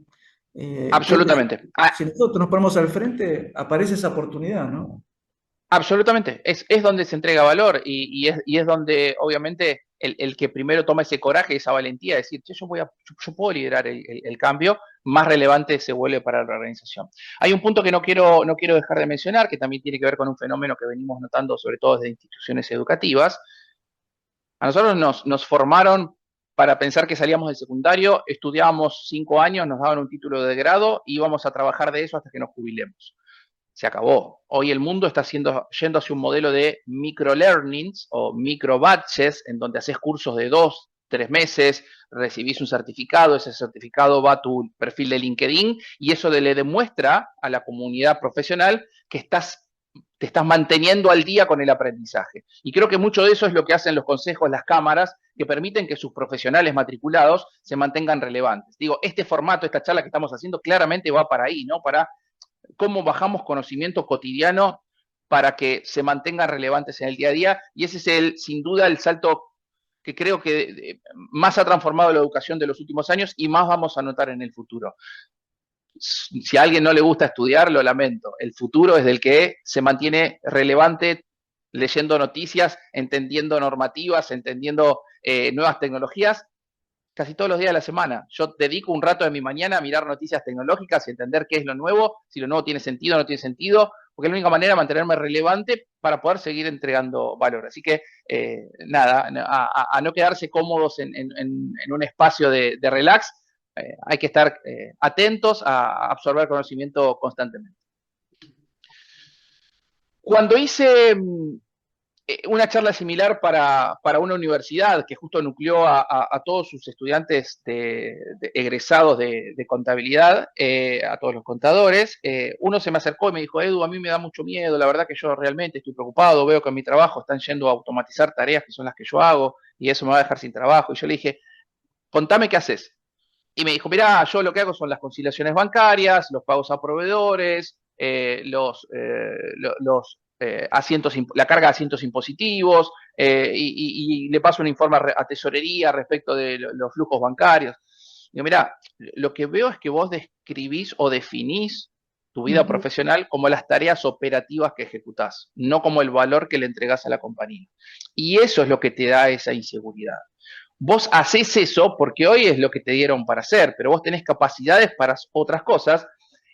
Speaker 2: Creo que
Speaker 3: absolutamente.
Speaker 2: si nosotros nos ponemos al frente, aparece esa oportunidad, ¿no?
Speaker 3: Absolutamente, es donde se entrega valor y es donde obviamente el que primero toma ese coraje, esa valentía de decir, che, yo puedo liderar el cambio, más relevante se vuelve para la organización. Hay un punto que no quiero dejar de mencionar, que también tiene que ver con un fenómeno que venimos notando sobre todo desde instituciones educativas. A nosotros nos formaron para pensar que salíamos del secundario, estudiábamos 5 años, nos daban un título de grado y íbamos a trabajar de eso hasta que nos jubilemos. Se acabó. Hoy el mundo está yendo hacia un modelo de microlearnings o microbatches, en donde haces cursos de 2, 3 meses, recibís un certificado, ese certificado va a tu perfil de LinkedIn y eso le demuestra a la comunidad profesional que te estás manteniendo al día con el aprendizaje. Y creo que mucho de eso es lo que hacen los consejos, las cámaras, que permiten que sus profesionales matriculados se mantengan relevantes. Digo, este formato, esta charla que estamos haciendo, claramente va para ahí, ¿no? Para cómo bajamos conocimiento cotidiano para que se mantengan relevantes en el día a día. Y ese es, sin duda, el salto que creo que más ha transformado la educación de los últimos años y más vamos a notar en el futuro. Si a alguien no le gusta estudiar, lo lamento. El futuro es del que se mantiene relevante leyendo noticias, entendiendo normativas, entendiendo nuevas tecnologías casi todos los días de la semana. Yo dedico un rato de mi mañana a mirar noticias tecnológicas y entender qué es lo nuevo, si lo nuevo tiene sentido o no tiene sentido, porque es la única manera de mantenerme relevante para poder seguir entregando valor. Así que, nada, a no quedarse cómodos en un espacio de relax, hay que estar atentos a absorber conocimiento constantemente. Cuando hice una charla similar para una universidad que justo nucleó a todos sus estudiantes egresados de contabilidad, a todos los contadores. Uno se me acercó y me dijo, Edu, a mí me da mucho miedo, la verdad que yo realmente estoy preocupado, veo que en mi trabajo están yendo a automatizar tareas que son las que yo hago y eso me va a dejar sin trabajo. Y yo le dije, contame qué haces. Y me dijo, mirá, yo lo que hago son las conciliaciones bancarias, los pagos a proveedores, asientos, la carga de asientos impositivos, y le paso un informe a tesorería respecto de los flujos bancarios. Digo, mirá, lo que veo es que vos describís o definís tu vida
Speaker 1: Ujú.
Speaker 3: profesional como las tareas operativas que ejecutás, no como el valor que le entregás a la compañía. Y eso es lo que te da esa inseguridad. Vos haces eso porque hoy es lo que te dieron para hacer, pero vos tenés capacidades para otras cosas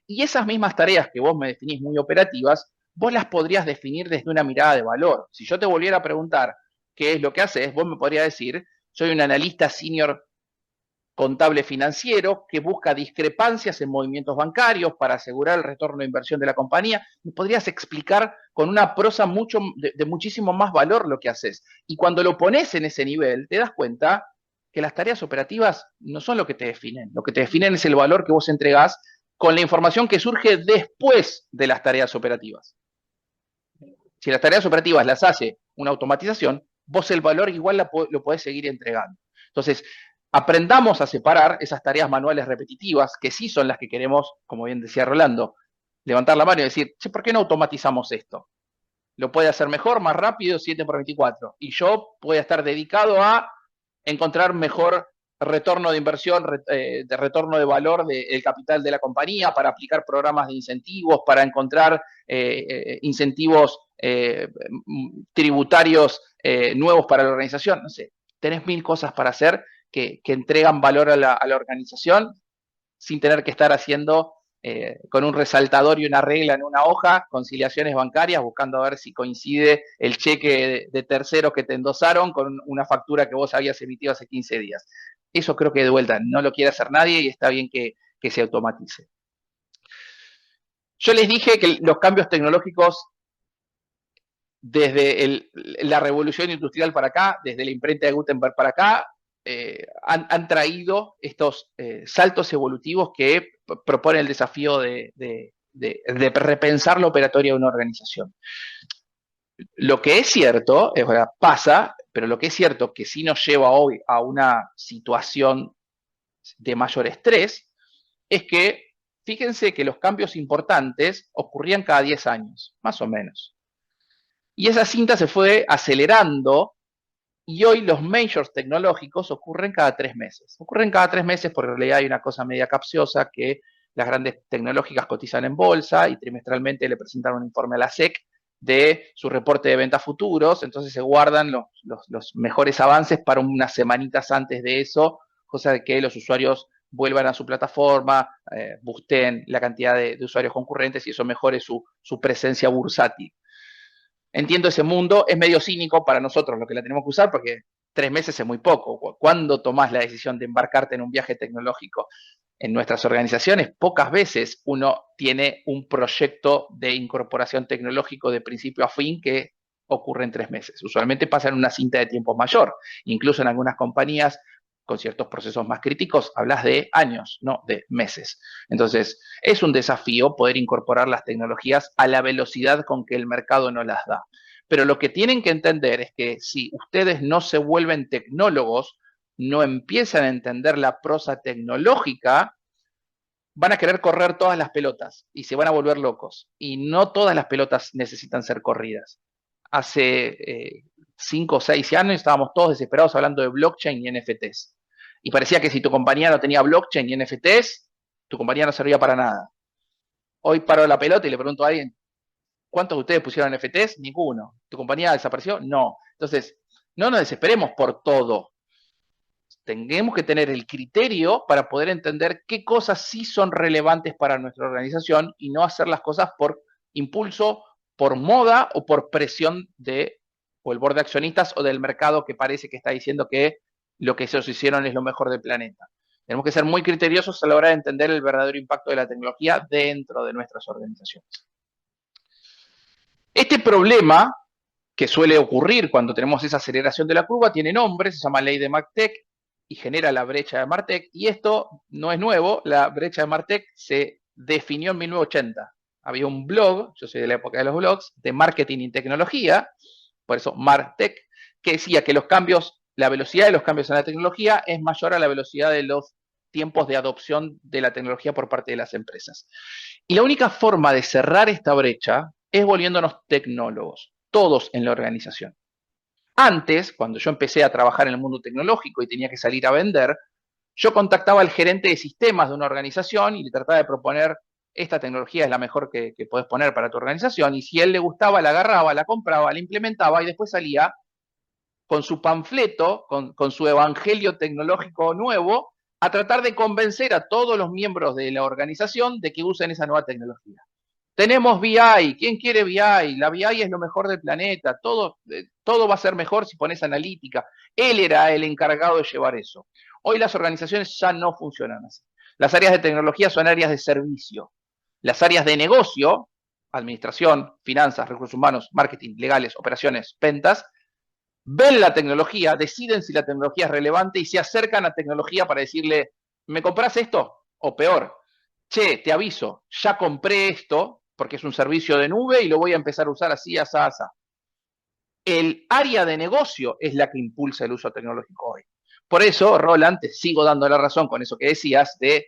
Speaker 3: y esas mismas tareas que vos me definís muy operativas, vos las podrías definir desde una mirada de valor. Si yo te volviera a preguntar qué es lo que haces, vos me podrías decir, soy un analista senior contable financiero que busca discrepancias en movimientos bancarios para asegurar el retorno de inversión de la compañía. Me podrías explicar con una prosa de muchísimo más valor lo que haces. Y cuando lo pones en ese nivel, te das cuenta que las tareas operativas no son lo que te definen. Lo que te definen es el valor que vos entregás con la información que surge después de las tareas operativas. Si las tareas operativas las hace una automatización, vos el valor igual lo podés seguir entregando. Entonces, aprendamos a separar esas tareas manuales repetitivas, que sí son las que queremos, como bien decía Rolando, levantar la mano y decir, che, ¿por qué no automatizamos esto? Lo puede hacer mejor, más rápido, 7 por 24. Y yo voy a estar dedicado a encontrar mejor retorno de inversión, de retorno de valor del capital de la compañía, para aplicar programas de incentivos, para encontrar incentivos tributarios nuevos para la organización. No sé, tenés mil cosas para hacer que entregan valor a la organización sin tener que estar haciendo con un resaltador y una regla en una hoja, conciliaciones bancarias, buscando a ver si coincide el cheque de terceros que te endosaron con una factura que vos habías emitido hace 15 días. Eso creo que de vuelta no lo quiere hacer nadie y está bien que se automatice. Yo les dije que los cambios tecnológicos desde la revolución industrial para acá, desde la imprenta de Gutenberg para acá, han traído estos saltos evolutivos que proponen el desafío de repensar la operatoria de una organización. Lo que es cierto, es verdad, pasa, pero lo que es cierto que sí nos lleva hoy a una situación de mayor estrés, es que fíjense que los cambios importantes ocurrían cada 10 años, más o menos. Y esa cinta se fue acelerando y hoy los majors tecnológicos ocurren cada 3 meses. Ocurren cada 3 meses porque en realidad hay una cosa media capciosa que las grandes tecnológicas cotizan en bolsa y trimestralmente le presentan un informe a la SEC de su reporte de ventas futuros, entonces se guardan los mejores avances para unas semanitas antes de eso, cosa de que los usuarios vuelvan a su plataforma, boosten la cantidad de usuarios concurrentes y eso mejore su presencia bursátil. Entiendo ese mundo, es medio cínico para nosotros lo que la tenemos que usar porque 3 meses es muy poco. ¿Cuándo tomás la decisión de embarcarte en un viaje tecnológico? En nuestras organizaciones, pocas veces uno tiene un proyecto de incorporación tecnológico de principio a fin que ocurre en 3 meses. Usualmente pasa en una cinta de tiempo mayor. Incluso en algunas compañías con ciertos procesos más críticos, hablas de años, no de meses. Entonces, es un desafío poder incorporar las tecnologías a la velocidad con que el mercado no las da. Pero lo que tienen que entender es que si ustedes no se vuelven tecnólogos, no empiezan a entender la prosa tecnológica, van a querer correr todas las pelotas y se van a volver locos. Y no todas las pelotas necesitan ser corridas. Hace 5 o 6 años estábamos todos desesperados hablando de blockchain y NFTs. Y parecía que si tu compañía no tenía blockchain y NFTs, tu compañía no servía para nada. Hoy paro la pelota y le pregunto a alguien, ¿cuántos de ustedes pusieron NFTs? Ninguno. ¿Tu compañía desapareció? No. Entonces, no nos desesperemos por todo. Tenemos que tener el criterio para poder entender qué cosas sí son relevantes para nuestra organización y no hacer las cosas por impulso, por moda o por presión o el board de accionistas o del mercado que parece que está diciendo que lo que ellos hicieron es lo mejor del planeta. Tenemos que ser muy criteriosos a la hora de entender el verdadero impacto de la tecnología dentro de nuestras organizaciones. Este problema que suele ocurrir cuando tenemos esa aceleración de la curva tiene nombre, se llama ley de Martek y genera la brecha de Martek. Y esto no es nuevo, la brecha de Martek se definió en 1980. Había un blog, yo soy de la época de los blogs, de marketing y tecnología, por eso Martek, que decía que los cambios, la velocidad de los cambios en la tecnología es mayor a la velocidad de los tiempos de adopción de la tecnología por parte de las empresas. Y la única forma de cerrar esta brecha es volviéndonos tecnólogos, todos en la organización. Antes, cuando yo empecé a trabajar en el mundo tecnológico y tenía que salir a vender, yo contactaba al gerente de sistemas de una organización y le trataba de proponer: esta tecnología es la mejor que podés poner para tu organización, y si a él le gustaba, la agarraba, la compraba, la implementaba y después salía con su panfleto, con su evangelio tecnológico nuevo, a tratar de convencer a todos los miembros de la organización de que usen esa nueva tecnología. Tenemos BI, ¿quién quiere BI? La BI es lo mejor del planeta, todo va a ser mejor si pones analítica. Él era el encargado de llevar eso. Hoy las organizaciones ya no funcionan así. Las áreas de tecnología son áreas de servicio. Las áreas de negocio, administración, finanzas, recursos humanos, marketing, legales, operaciones, ventas, ven la tecnología, deciden si la tecnología es relevante y se acercan a tecnología para decirle: ¿me compras esto? O peor, che, te aviso, ya compré esto porque es un servicio de nube y lo voy a empezar a usar así, así, así. El área de negocio es la que impulsa el uso tecnológico hoy. Por eso, Roland, te sigo dando la razón con eso que decías de: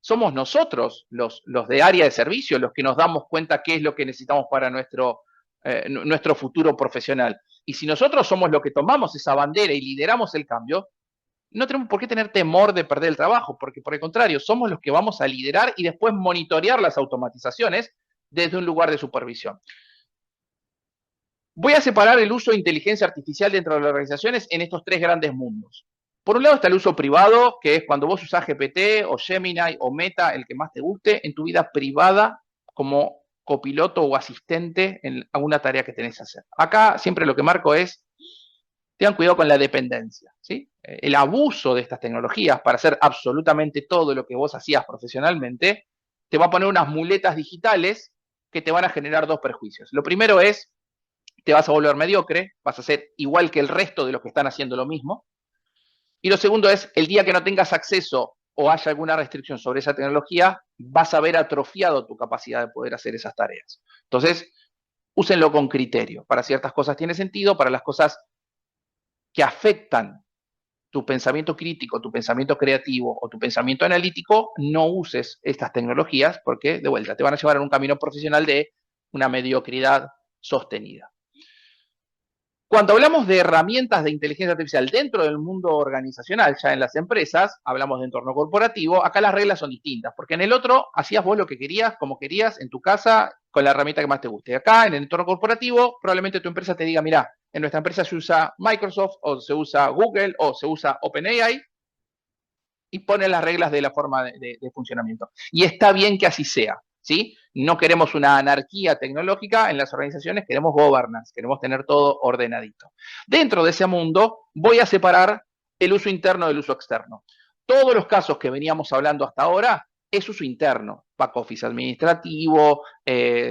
Speaker 3: somos nosotros los de área de servicio los que nos damos cuenta qué es lo que necesitamos para nuestro futuro profesional. Y si nosotros somos los que tomamos esa bandera y lideramos el cambio, no tenemos por qué tener temor de perder el trabajo, porque por el contrario, somos los que vamos a liderar y después monitorear las automatizaciones desde un lugar de supervisión. Voy a separar el uso de inteligencia artificial dentro de las organizaciones en estos tres grandes mundos. Por un lado está el uso privado, que es cuando vos usás GPT o Gemini o Meta, el que más te guste, en tu vida privada como copiloto o asistente en alguna tarea que tenés que hacer. Acá siempre lo que marco es: tengan cuidado con la dependencia, ¿sí? El abuso de estas tecnologías para hacer absolutamente todo lo que vos hacías profesionalmente te va a poner unas muletas digitales que te van a generar dos perjuicios. Lo primero es: te vas a volver mediocre, vas a ser igual que el resto de los que están haciendo lo mismo. Y lo segundo es: el día que no tengas acceso o haya alguna restricción sobre esa tecnología, vas a ver atrofiado tu capacidad de poder hacer esas tareas. Entonces, úsenlo con criterio. Para ciertas cosas tiene sentido, para las cosas que afectan tu pensamiento crítico, tu pensamiento creativo o tu pensamiento analítico, no uses estas tecnologías porque, de vuelta, te van a llevar a un camino profesional de una mediocridad sostenida. Cuando hablamos de herramientas de inteligencia artificial dentro del mundo organizacional, ya en las empresas, hablamos de entorno corporativo, acá las reglas son distintas, porque en el otro hacías vos lo que querías, como querías, en tu casa, con la herramienta que más te guste. Acá, en el entorno corporativo, probablemente tu empresa te diga: mirá, en nuestra empresa se usa Microsoft, o se usa Google, o se usa OpenAI, y pone las reglas de la forma de funcionamiento. Y está bien que así sea, ¿sí? No queremos una anarquía tecnológica en las organizaciones, queremos governance, queremos tener todo ordenadito. Dentro de ese mundo voy a separar el uso interno del uso externo. Todos los casos que veníamos hablando hasta ahora es uso interno: back office administrativo,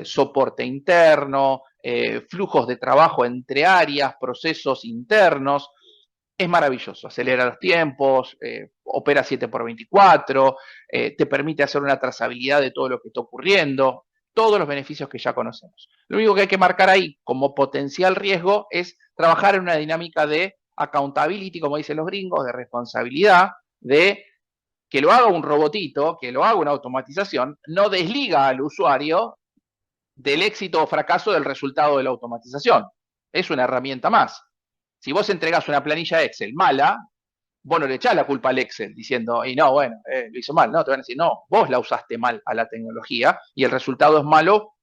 Speaker 3: soporte interno, flujos de trabajo entre áreas, procesos internos. Es maravilloso, acelera los tiempos, opera 7x24, te permite hacer una trazabilidad de todo lo que está ocurriendo, todos los beneficios que ya conocemos. Lo único que hay que marcar ahí como potencial riesgo es trabajar en una dinámica de accountability, como dicen los gringos, de responsabilidad, de que lo haga un robotito, que lo haga una automatización, no desliga al usuario del éxito o fracaso del resultado de la automatización. Es una herramienta más. Si vos entregás una planilla Excel mala, vos no le echás la culpa al Excel diciendo: y no, bueno, lo hizo mal. No, te van a decir: no, vos la usaste mal a la tecnología y el resultado es malo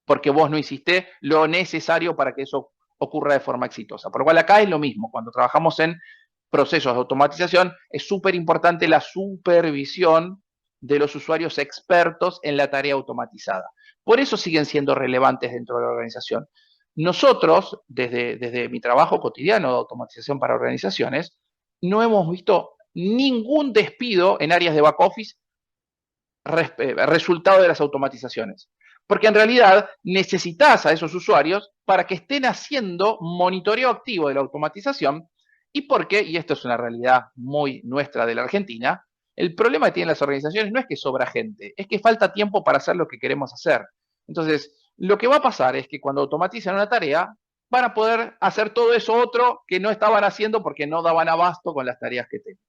Speaker 3: porque vos no hiciste lo necesario para que eso ocurra de forma exitosa. Por lo cual acá es lo mismo. Cuando trabajamos en procesos de automatización, es súper importante la supervisión de los usuarios expertos en la tarea automatizada. Por eso siguen siendo relevantes dentro de la organización. Nosotros, desde mi trabajo cotidiano de automatización para organizaciones, no hemos visto ningún despido en áreas de back office resultado de las automatizaciones. Porque en realidad necesitas a esos usuarios para que estén haciendo monitoreo activo de la automatización, y porque, y esto es una realidad muy nuestra de la Argentina, el problema que tienen las organizaciones no es que sobra gente, es que falta tiempo para hacer lo que queremos hacer. Entonces, lo que va a pasar es que cuando automatizan una tarea, van a poder hacer todo eso otro que no estaban haciendo porque no daban abasto con las tareas que tenían.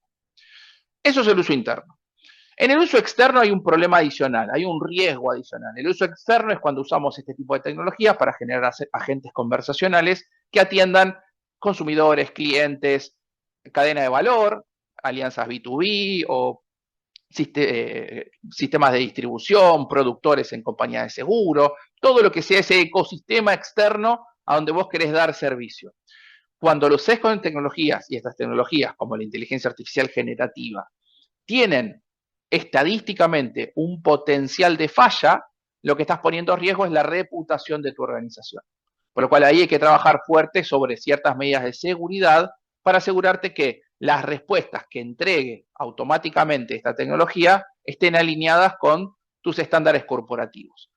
Speaker 3: Eso es el uso interno. En el uso externo hay un problema adicional, hay un riesgo adicional. El uso externo es cuando usamos este tipo de tecnología para generar agentes conversacionales que atiendan consumidores, clientes, cadena de valor, alianzas B2B o sistemas de distribución, productores en compañías de seguro, todo lo que sea ese ecosistema externo a donde vos querés dar servicio. Cuando lo haces con tecnologías, y estas tecnologías como la inteligencia artificial generativa, tienen estadísticamente un potencial de falla, lo que estás poniendo en riesgo es la reputación de tu organización. Por lo cual ahí hay que trabajar fuerte sobre ciertas medidas de seguridad para asegurarte que las respuestas que entregue automáticamente esta tecnología estén alineadas con tus estándares corporativos.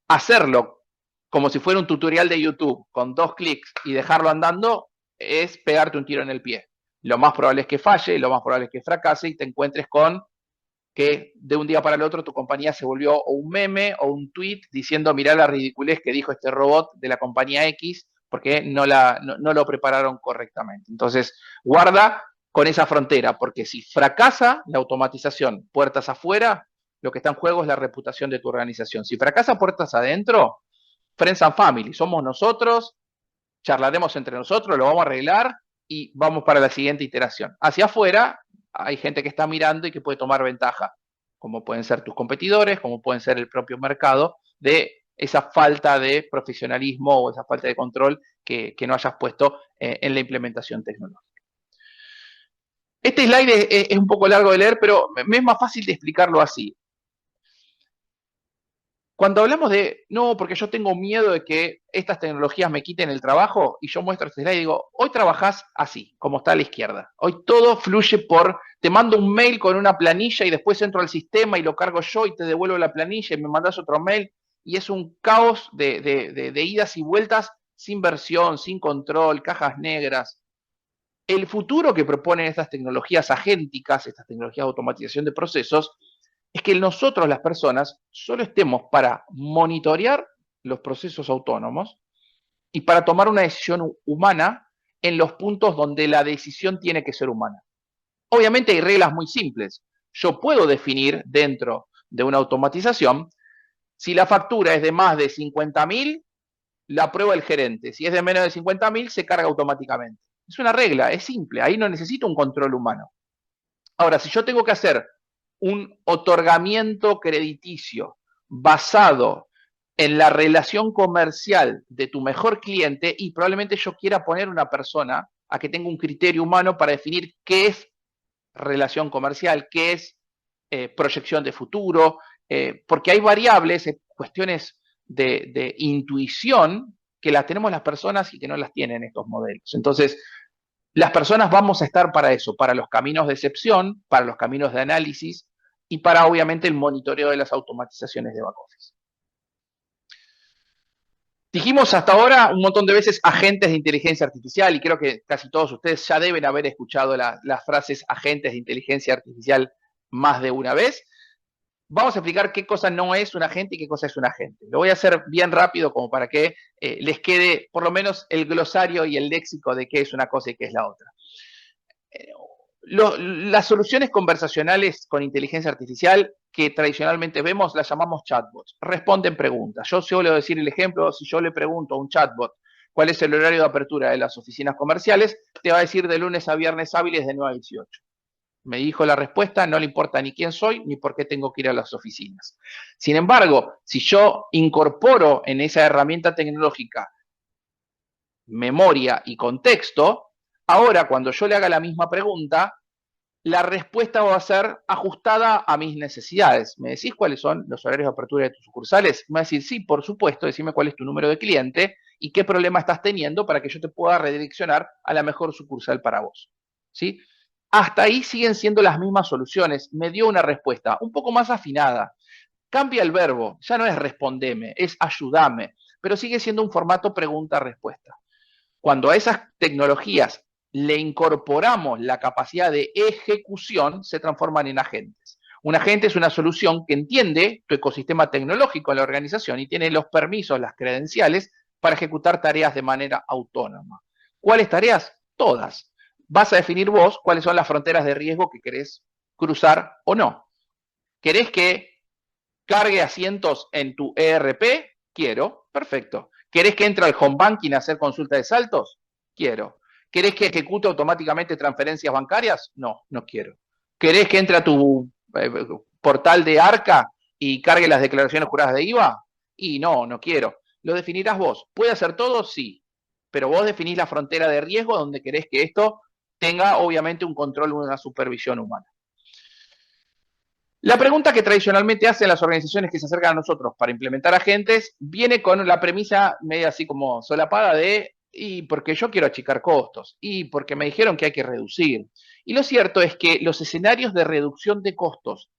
Speaker 3: Hacerlo como si fuera un tutorial de YouTube con 2 clics y dejarlo andando es pegarte un tiro en el pie. Lo más probable es que falle, lo más probable es que fracase y te encuentres con que de un día para el otro tu compañía se volvió o un meme o un tweet diciendo mirá la ridiculez que dijo este robot de la compañía X porque no lo prepararon correctamente. Entonces, guarda con esa frontera, porque si fracasa la automatización puertas afuera, lo que está en juego es la reputación de tu organización. Si fracasa puertas adentro, Friends and Family, somos nosotros, charlaremos entre nosotros, lo vamos a arreglar y vamos para la siguiente iteración. Hacia afuera hay gente que está mirando y que puede tomar ventaja, como pueden ser tus competidores, como pueden ser el propio mercado, de esa falta de profesionalismo o esa falta de control que no hayas puesto en la implementación tecnológica. Este slide es un poco largo de leer, pero me es más fácil de explicarlo así. Cuando hablamos de, no, porque yo tengo miedo de que estas tecnologías me quiten el trabajo, y yo muestro este slide y digo, hoy trabajás así, como está a la izquierda. Hoy todo fluye por, te mando un mail con una planilla y después entro al sistema y lo cargo yo y te devuelvo la planilla y me mandas otro mail, y es un caos de idas y vueltas sin versión, sin control, cajas negras. El futuro que proponen estas tecnologías agénticas, estas tecnologías de automatización de procesos, es que nosotros, las personas, solo estemos para monitorear los procesos autónomos y para tomar una decisión humana en los puntos donde la decisión tiene que ser humana. Obviamente hay reglas muy simples. Yo puedo definir dentro de una automatización si la factura es de más de 50.000, la aprueba el gerente. Si es de menos de 50.000, se carga automáticamente. Es una regla, es simple. Ahí no necesito un control humano. Ahora, si yo tengo que hacer un otorgamiento crediticio basado en la relación comercial de tu mejor cliente, y probablemente yo quiera poner una persona a que tenga un criterio humano para definir qué es relación comercial, qué es proyección de futuro, porque hay variables, cuestiones de intuición que las tenemos las personas y que no las tienen estos modelos. Entonces, las personas vamos a estar para eso, para los caminos de excepción, para los caminos de análisis y para, obviamente, el monitoreo de las automatizaciones de back office. Dijimos hasta ahora un montón de veces agentes de inteligencia artificial y creo que casi todos ustedes ya deben haber escuchado las frases agentes de inteligencia artificial más de una vez. Vamos a explicar qué cosa no es un agente y qué cosa es un agente. Lo voy a hacer bien rápido como para que les quede por lo menos el glosario y el léxico de qué es una cosa y qué es la otra. Las soluciones conversacionales con inteligencia artificial que tradicionalmente vemos las llamamos chatbots. Responden preguntas. Yo suelo decir el ejemplo, si yo le pregunto a un chatbot cuál es el horario de apertura de las oficinas comerciales, te va a decir de lunes a viernes hábiles de 9 a 18. Me dijo la respuesta, no le importa ni quién soy ni por qué tengo que ir a las oficinas. Sin embargo, si yo incorporo en esa herramienta tecnológica memoria y contexto, ahora cuando yo le haga la misma pregunta, la respuesta va a ser ajustada a mis necesidades. ¿Me decís cuáles son los horarios de apertura de tus sucursales? Me va a decir, sí, por supuesto, decime cuál es tu número de cliente y qué problema estás teniendo para que yo te pueda redireccionar a la mejor sucursal para vos. ¿Sí? Hasta ahí siguen siendo las mismas soluciones. Me dio una respuesta un poco más afinada. Cambia el verbo, ya no es respondeme, es ayúdame, pero sigue siendo un formato pregunta-respuesta. Cuando a esas tecnologías le incorporamos la capacidad de ejecución, se transforman en agentes. Un agente es una solución que entiende tu ecosistema tecnológico en la organización y tiene los permisos, las credenciales para ejecutar tareas de manera autónoma. ¿Cuáles tareas? Todas. Vas a definir vos cuáles son las fronteras de riesgo que querés cruzar o no. ¿Querés que cargue asientos en tu ERP? Quiero, perfecto. ¿Querés que entre al home banking a hacer consulta de saltos? Quiero. ¿Querés que ejecute automáticamente transferencias bancarias? No, no quiero. ¿Querés que entre a tu portal de Arca y cargue las declaraciones juradas de IVA? Y no, no quiero. Lo definirás vos. ¿Puede hacer todo? Sí. Pero vos definís la frontera de riesgo donde querés que esto tenga, obviamente, un control, una supervisión humana. La pregunta que tradicionalmente hacen las organizaciones que se acercan a nosotros para implementar agentes viene con la premisa media así como solapada de y porque yo quiero achicar costos y porque me dijeron que hay que reducir. Y lo cierto es que los escenarios de reducción de costos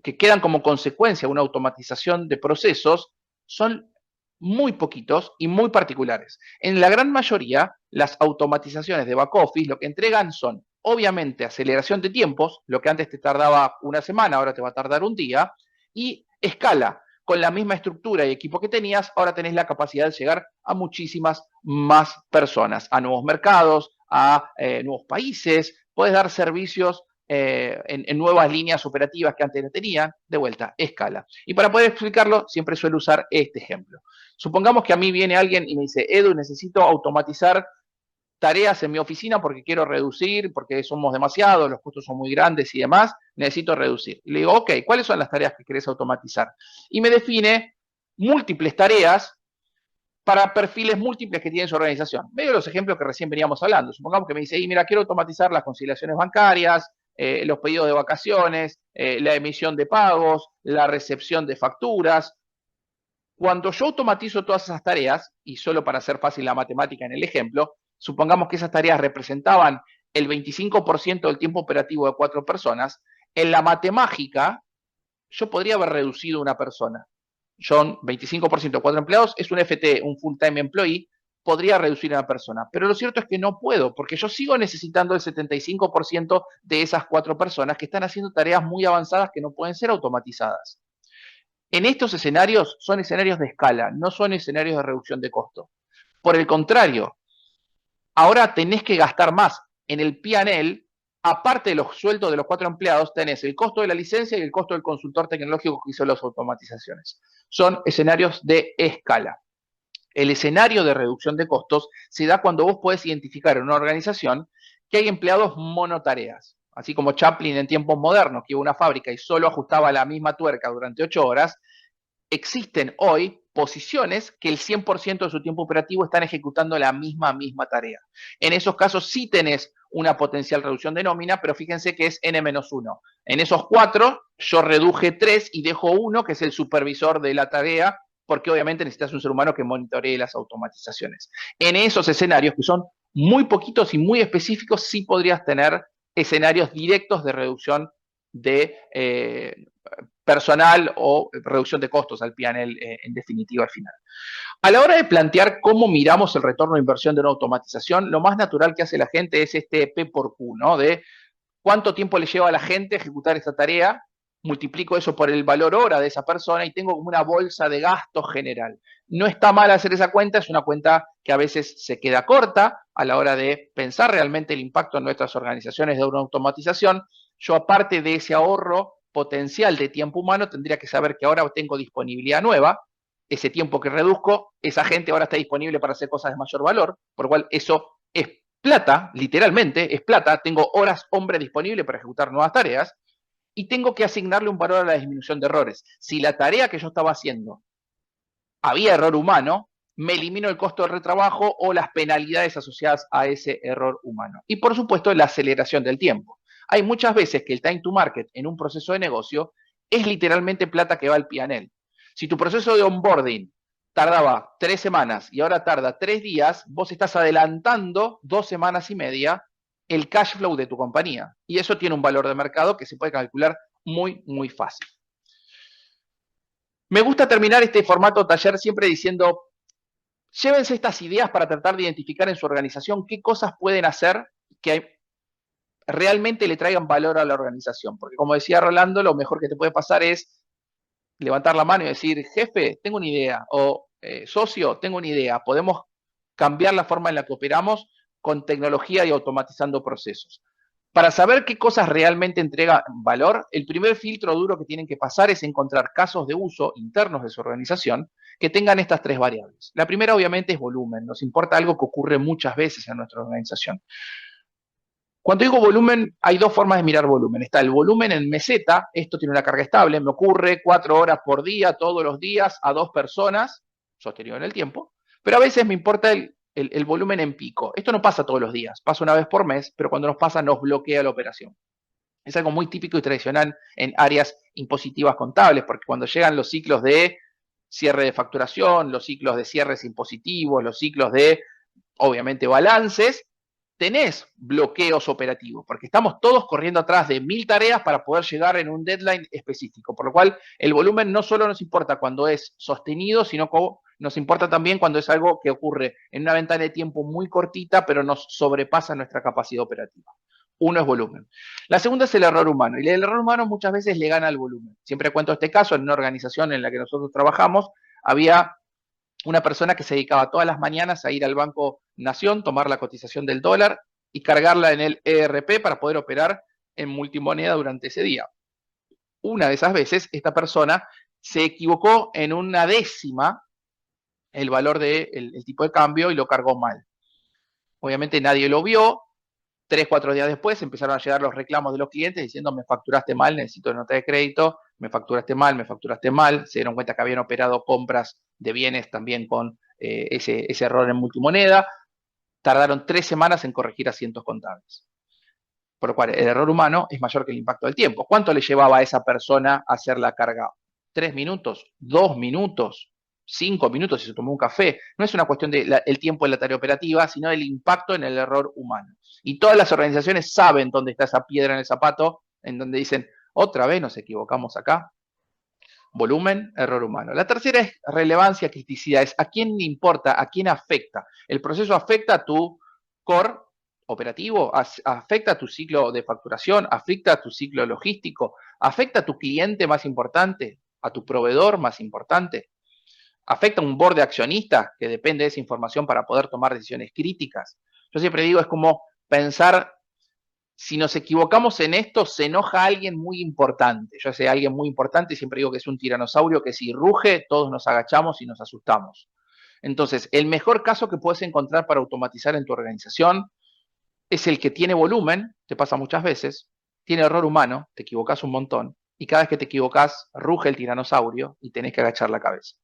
Speaker 3: que quedan como consecuencia de una automatización de procesos son muy poquitos y muy particulares. En la gran mayoría, las automatizaciones de back office lo que entregan son, obviamente, aceleración de tiempos, lo que antes te tardaba una semana, ahora te va a tardar un día, y escala. Con la misma estructura y equipo que tenías, ahora tenés la capacidad de llegar a muchísimas más personas, a nuevos mercados, a nuevos países, puedes dar servicios en nuevas líneas operativas que antes no tenían, de vuelta, escala. Y para poder explicarlo, siempre suelo usar este ejemplo. Supongamos que a mí viene alguien y me dice, Edu, necesito automatizar tareas en mi oficina porque quiero reducir, porque somos demasiados, los costos son muy grandes y demás, necesito reducir. Y le digo, ok, ¿cuáles son las tareas que querés automatizar? Y me define múltiples tareas para perfiles múltiples que tiene su organización. Veo los ejemplos que recién veníamos hablando. Supongamos que me dice, mira, quiero automatizar las conciliaciones bancarias, los pedidos de vacaciones, la emisión de pagos, la recepción de facturas. Cuando yo automatizo todas esas tareas, y solo para hacer fácil la matemática en el ejemplo, supongamos que esas tareas representaban el 25% del tiempo operativo de 4 personas, en la matemática yo podría haber reducido una persona. Son 25% de 4 empleados, es un FT, un full-time employee, podría reducir a una persona. Pero lo cierto es que no puedo, porque yo sigo necesitando el 75% de esas 4 personas que están haciendo tareas muy avanzadas que no pueden ser automatizadas. En estos escenarios son escenarios de escala, no son escenarios de reducción de costo. Por el contrario, ahora tenés que gastar más. En el P&L, aparte de los sueldos de los 4 empleados, tenés el costo de la licencia y el costo del consultor tecnológico que hizo las automatizaciones. Son escenarios de escala. El escenario de reducción de costos se da cuando vos podés identificar en una organización que hay empleados monotareas. Así como Chaplin en tiempos modernos, que iba a una fábrica y solo ajustaba la misma tuerca durante 8 horas, existen hoy posiciones que el 100% de su tiempo operativo están ejecutando la misma tarea. En esos casos sí tenés una potencial reducción de nómina, pero fíjense que es N-1. En esos 4 yo reduje 3 y dejo 1, que es el supervisor de la tarea, porque obviamente necesitas un ser humano que monitoree las automatizaciones. En esos escenarios, que son muy poquitos y muy específicos, sí podrías tener escenarios directos de reducción de personal o reducción de costos al P&L en definitiva al final. A la hora de plantear cómo miramos el retorno de inversión de una automatización, lo más natural que hace la gente es este P por Q, ¿no? De cuánto tiempo le lleva a la gente ejecutar esta tarea, multiplico eso por el valor hora de esa persona y tengo como una bolsa de gasto general. No está mal hacer esa cuenta, es una cuenta que a veces se queda corta a la hora de pensar realmente el impacto en nuestras organizaciones de una automatización. Yo, aparte de ese ahorro potencial de tiempo humano, tendría que saber que ahora tengo disponibilidad nueva, ese tiempo que reduzco, esa gente ahora está disponible para hacer cosas de mayor valor, por lo cual eso es plata, literalmente, es plata, tengo horas hombre disponible para ejecutar nuevas tareas y tengo que asignarle un valor a la disminución de errores. Si la tarea que yo estaba haciendo había error humano, me elimino el costo de retrabajo o las penalidades asociadas a ese error humano. Y por supuesto, la aceleración del tiempo. Hay muchas veces que el time to market en un proceso de negocio es literalmente plata que va al P&L. Si tu proceso de onboarding tardaba 3 semanas y ahora tarda 3 días, vos estás adelantando 2 semanas y media el cash flow de tu compañía. Y eso tiene un valor de mercado que se puede calcular muy fácil. Me gusta terminar este formato taller siempre diciendo, llévense estas ideas para tratar de identificar en su organización qué cosas pueden hacer que realmente le traigan valor a la organización. Porque como decía Rolando, lo mejor que te puede pasar es levantar la mano y decir, jefe, tengo una idea, o socio, tengo una idea, podemos cambiar la forma en la que operamos con tecnología y automatizando procesos. Para saber qué cosas realmente entregan valor, el primer filtro duro que tienen que pasar es encontrar casos de uso internos de su organización que tengan estas tres variables. La primera, obviamente, es volumen. Nos importa algo que ocurre muchas veces en nuestra organización. Cuando digo volumen, hay dos formas de mirar volumen. Está el volumen en meseta, esto tiene una carga estable, me ocurre 4 horas por día, todos los días, a 2 personas, sostenido en el tiempo, pero a veces me importa el volumen en pico. Esto no pasa todos los días, pasa una vez por mes, pero cuando nos pasa nos bloquea la operación. Es algo muy típico y tradicional en áreas impositivas contables, porque cuando llegan los ciclos de cierre de facturación, los ciclos de cierres impositivos, los ciclos de, obviamente, balances, tenés bloqueos operativos, porque estamos todos corriendo atrás de 1000 tareas para poder llegar en un deadline específico, por lo cual el volumen no solo nos importa cuando es sostenido, sino que nos importa también cuando es algo que ocurre en una ventana de tiempo muy cortita, pero nos sobrepasa nuestra capacidad operativa. Uno es volumen. La segunda es el error humano, y el error humano muchas veces le gana al volumen. Siempre cuento este caso, en una organización en la que nosotros trabajamos, había una persona que se dedicaba todas las mañanas a ir al Banco Nación, tomar la cotización del dólar y cargarla en el ERP para poder operar en multimoneda durante ese día. Una de esas veces, esta persona se equivocó en una décima el valor del tipo de cambio y lo cargó mal. Obviamente nadie lo vio. 3, 4 días después empezaron a llegar los reclamos de los clientes diciendo me facturaste mal, necesito nota de crédito, me facturaste mal, me facturaste mal. Se dieron cuenta que habían operado compras de bienes también con ese error en multimoneda. Tardaron 3 semanas en corregir asientos contables. Por lo cual el error humano es mayor que el impacto del tiempo. ¿Cuánto le llevaba a esa persona a hacer la carga? 3 minutos, 2 minutos, 5 minutos si se tomó un café. No es una cuestión del tiempo de la tarea operativa, sino del impacto en el error humano. Y todas las organizaciones saben dónde está esa piedra en el zapato, en donde dicen, otra vez nos equivocamos acá. Volumen, error humano. La tercera es relevancia, criticidad. Es a quién le importa, a quién afecta. El proceso afecta a tu core operativo, afecta a tu ciclo de facturación, afecta a tu ciclo logístico, afecta a tu cliente más importante, a tu proveedor más importante, afecta a un board de accionistas que depende de esa información para poder tomar decisiones críticas. Yo siempre digo, es como pensar, si nos equivocamos en esto, se enoja alguien muy importante. Yo sé, alguien muy importante, siempre digo que es un tiranosaurio que si ruge, todos nos agachamos y nos asustamos. Entonces, el mejor caso que puedes encontrar para automatizar en tu organización es el que tiene volumen, te pasa muchas veces, tiene error humano, te equivocas un montón, y cada vez que te equivocas, ruge el tiranosaurio y tenés que agachar la cabeza.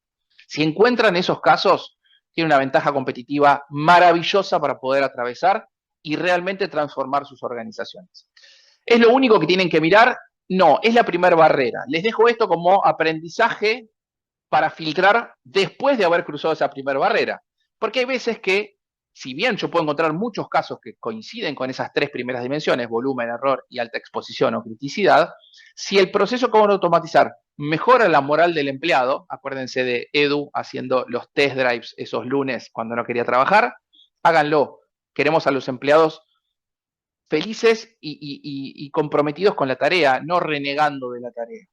Speaker 3: Si encuentran esos casos, tiene una ventaja competitiva maravillosa para poder atravesar y realmente transformar sus organizaciones. ¿Es lo único que tienen que mirar? No, es la primera barrera. Les dejo esto como aprendizaje para filtrar después de haber cruzado esa primera barrera. Porque hay veces que, si bien yo puedo encontrar muchos casos que coinciden con esas tres primeras dimensiones, volumen, error y alta exposición o criticidad, si el proceso que van a automatizar mejora la moral del empleado, acuérdense de Edu haciendo los test drives esos lunes cuando no quería trabajar, háganlo. Queremos a los empleados felices y comprometidos con la tarea, no renegando de la tarea.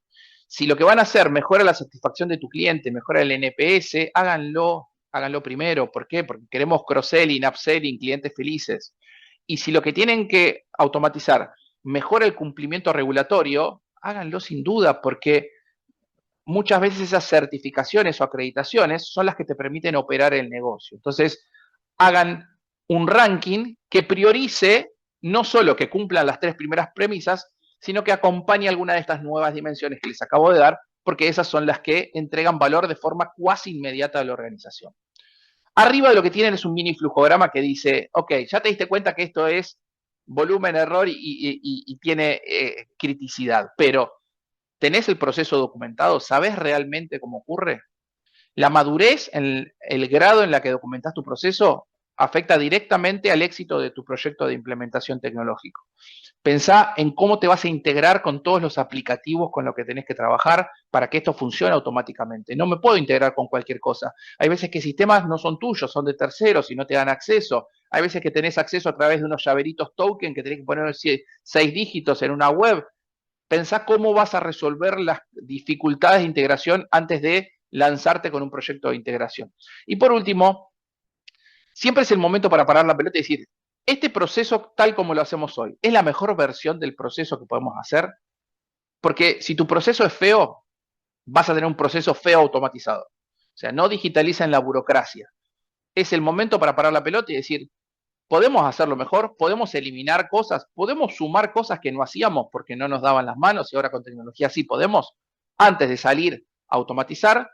Speaker 3: Si lo que van a hacer mejora la satisfacción de tu cliente, mejora el NPS, háganlo primero. ¿Por qué? Porque queremos cross-selling, upselling, clientes felices. Y si lo que tienen que automatizar mejora el cumplimiento regulatorio, háganlo sin duda, porque muchas veces esas certificaciones o acreditaciones son las que te permiten operar el negocio. Entonces, hagan un ranking que priorice no solo que cumplan las tres primeras premisas, sino que acompañe alguna de estas nuevas dimensiones que les acabo de dar, porque esas son las que entregan valor de forma cuasi inmediata a la organización. Arriba de lo que tienen es un mini flujograma que dice, ok, ya te diste cuenta que esto es volumen, error y tiene criticidad, pero ¿tenés el proceso documentado? ¿Sabés realmente cómo ocurre? La madurez, el grado en la que documentas tu proceso, afecta directamente al éxito de tu proyecto de implementación tecnológico. Pensá en cómo te vas a integrar con todos los aplicativos con los que tenés que trabajar para que esto funcione automáticamente. No me puedo integrar con cualquier cosa. Hay veces que sistemas no son tuyos, son de terceros y no te dan acceso. Hay veces que tenés acceso a través de unos llaveritos token que tenés que poner 6 dígitos en una web. Pensá cómo vas a resolver las dificultades de integración antes de lanzarte con un proyecto de integración. Y por último, siempre es el momento para parar la pelota y decir, este proceso tal como lo hacemos hoy, ¿es la mejor versión del proceso que podemos hacer? Porque si tu proceso es feo, vas a tener un proceso feo automatizado. O sea, no digitaliza en la burocracia. Es el momento para parar la pelota y decir, podemos hacerlo mejor, podemos eliminar cosas, podemos sumar cosas que no hacíamos porque no nos daban las manos y ahora con tecnología sí podemos. Antes de salir a automatizar,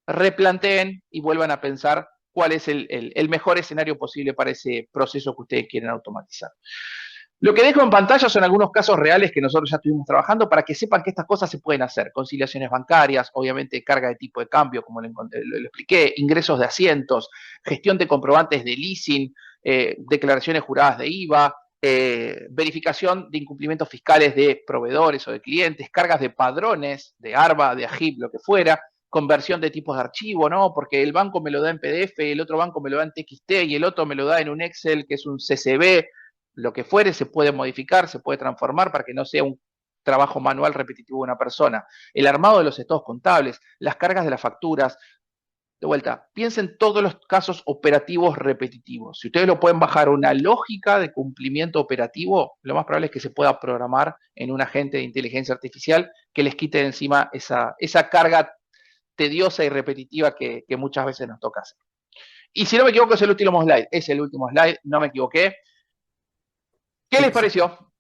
Speaker 3: replanteen y vuelvan a pensar cuál es el mejor escenario posible para ese proceso que ustedes quieren automatizar. Lo que dejo en pantalla son algunos casos reales que nosotros ya estuvimos trabajando para que sepan que estas cosas se pueden hacer. Conciliaciones bancarias, obviamente carga de tipo de cambio, como lo expliqué, ingresos de asientos, gestión de comprobantes de leasing, declaraciones juradas de IVA, verificación de incumplimientos fiscales de proveedores o de clientes, cargas de padrones, de ARBA, de AGIP, lo que fuera, conversión de tipos de archivo, ¿no? Porque el banco me lo da en PDF, el otro banco me lo da en TXT y el otro me lo da en un Excel que es un CSV, lo que fuere se puede modificar, se puede transformar para que no sea un trabajo manual repetitivo de una persona. El armado de los estados contables, las cargas de las facturas. De vuelta, piensen todos los casos operativos repetitivos. Si ustedes lo pueden bajar a una lógica de cumplimiento operativo, lo más probable es que se pueda programar en un agente de inteligencia artificial que les quite de encima esa carga tediosa y repetitiva que muchas veces nos toca hacer. Y si no me equivoco, es el último slide. Es el último slide, no me equivoqué. ¿Qué les
Speaker 2: Excelente.
Speaker 3: pareció?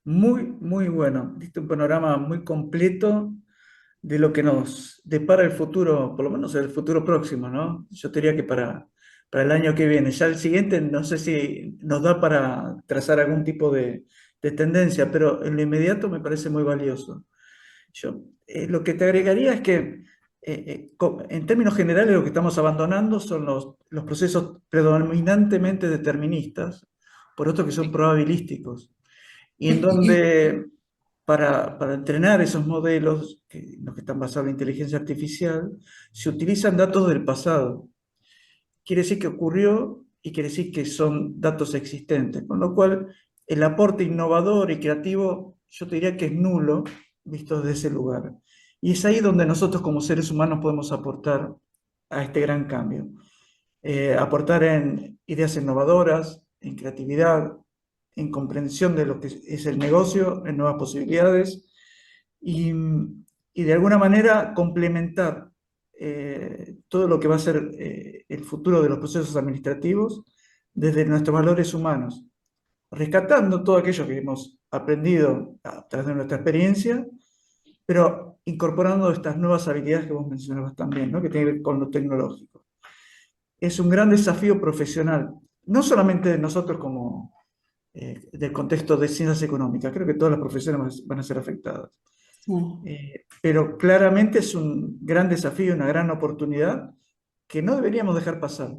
Speaker 2: Muy, muy bueno. Diste un panorama muy completo de lo que nos depara el futuro, por lo menos el futuro próximo, ¿no? Yo diría que para el año que viene. Ya el siguiente no sé si nos da para trazar algún tipo de tendencia, pero en lo inmediato me parece muy valioso. Yo lo que te agregaría es que en términos generales lo que estamos abandonando son los procesos predominantemente deterministas, por otros que son
Speaker 3: Sí.
Speaker 2: probabilísticos y en donde para entrenar esos modelos, los que están basados en inteligencia artificial, se utilizan datos del pasado. Quiere decir que ocurrió y quiere decir que son datos existentes, con lo cual el aporte innovador y creativo yo te diría que es nulo visto desde ese lugar. Y es ahí donde nosotros como seres humanos podemos aportar a este gran cambio. Aportar en ideas innovadoras, en creatividad, en comprensión de lo que es el negocio, en nuevas posibilidades y, y de alguna manera complementar todo lo que va a ser el futuro de los procesos administrativos desde nuestros valores humanos, rescatando todo aquello que hemos aprendido a través de nuestra experiencia, pero incorporando estas nuevas habilidades que vos mencionabas también, ¿no? Que tienen que ver con lo tecnológico. Es un gran desafío profesional, no solamente de nosotros como del contexto de ciencias económicas, creo que todas las profesiones van a ser afectadas.
Speaker 1: Sí.
Speaker 2: Pero claramente es un gran desafío, una gran oportunidad que no deberíamos dejar pasar,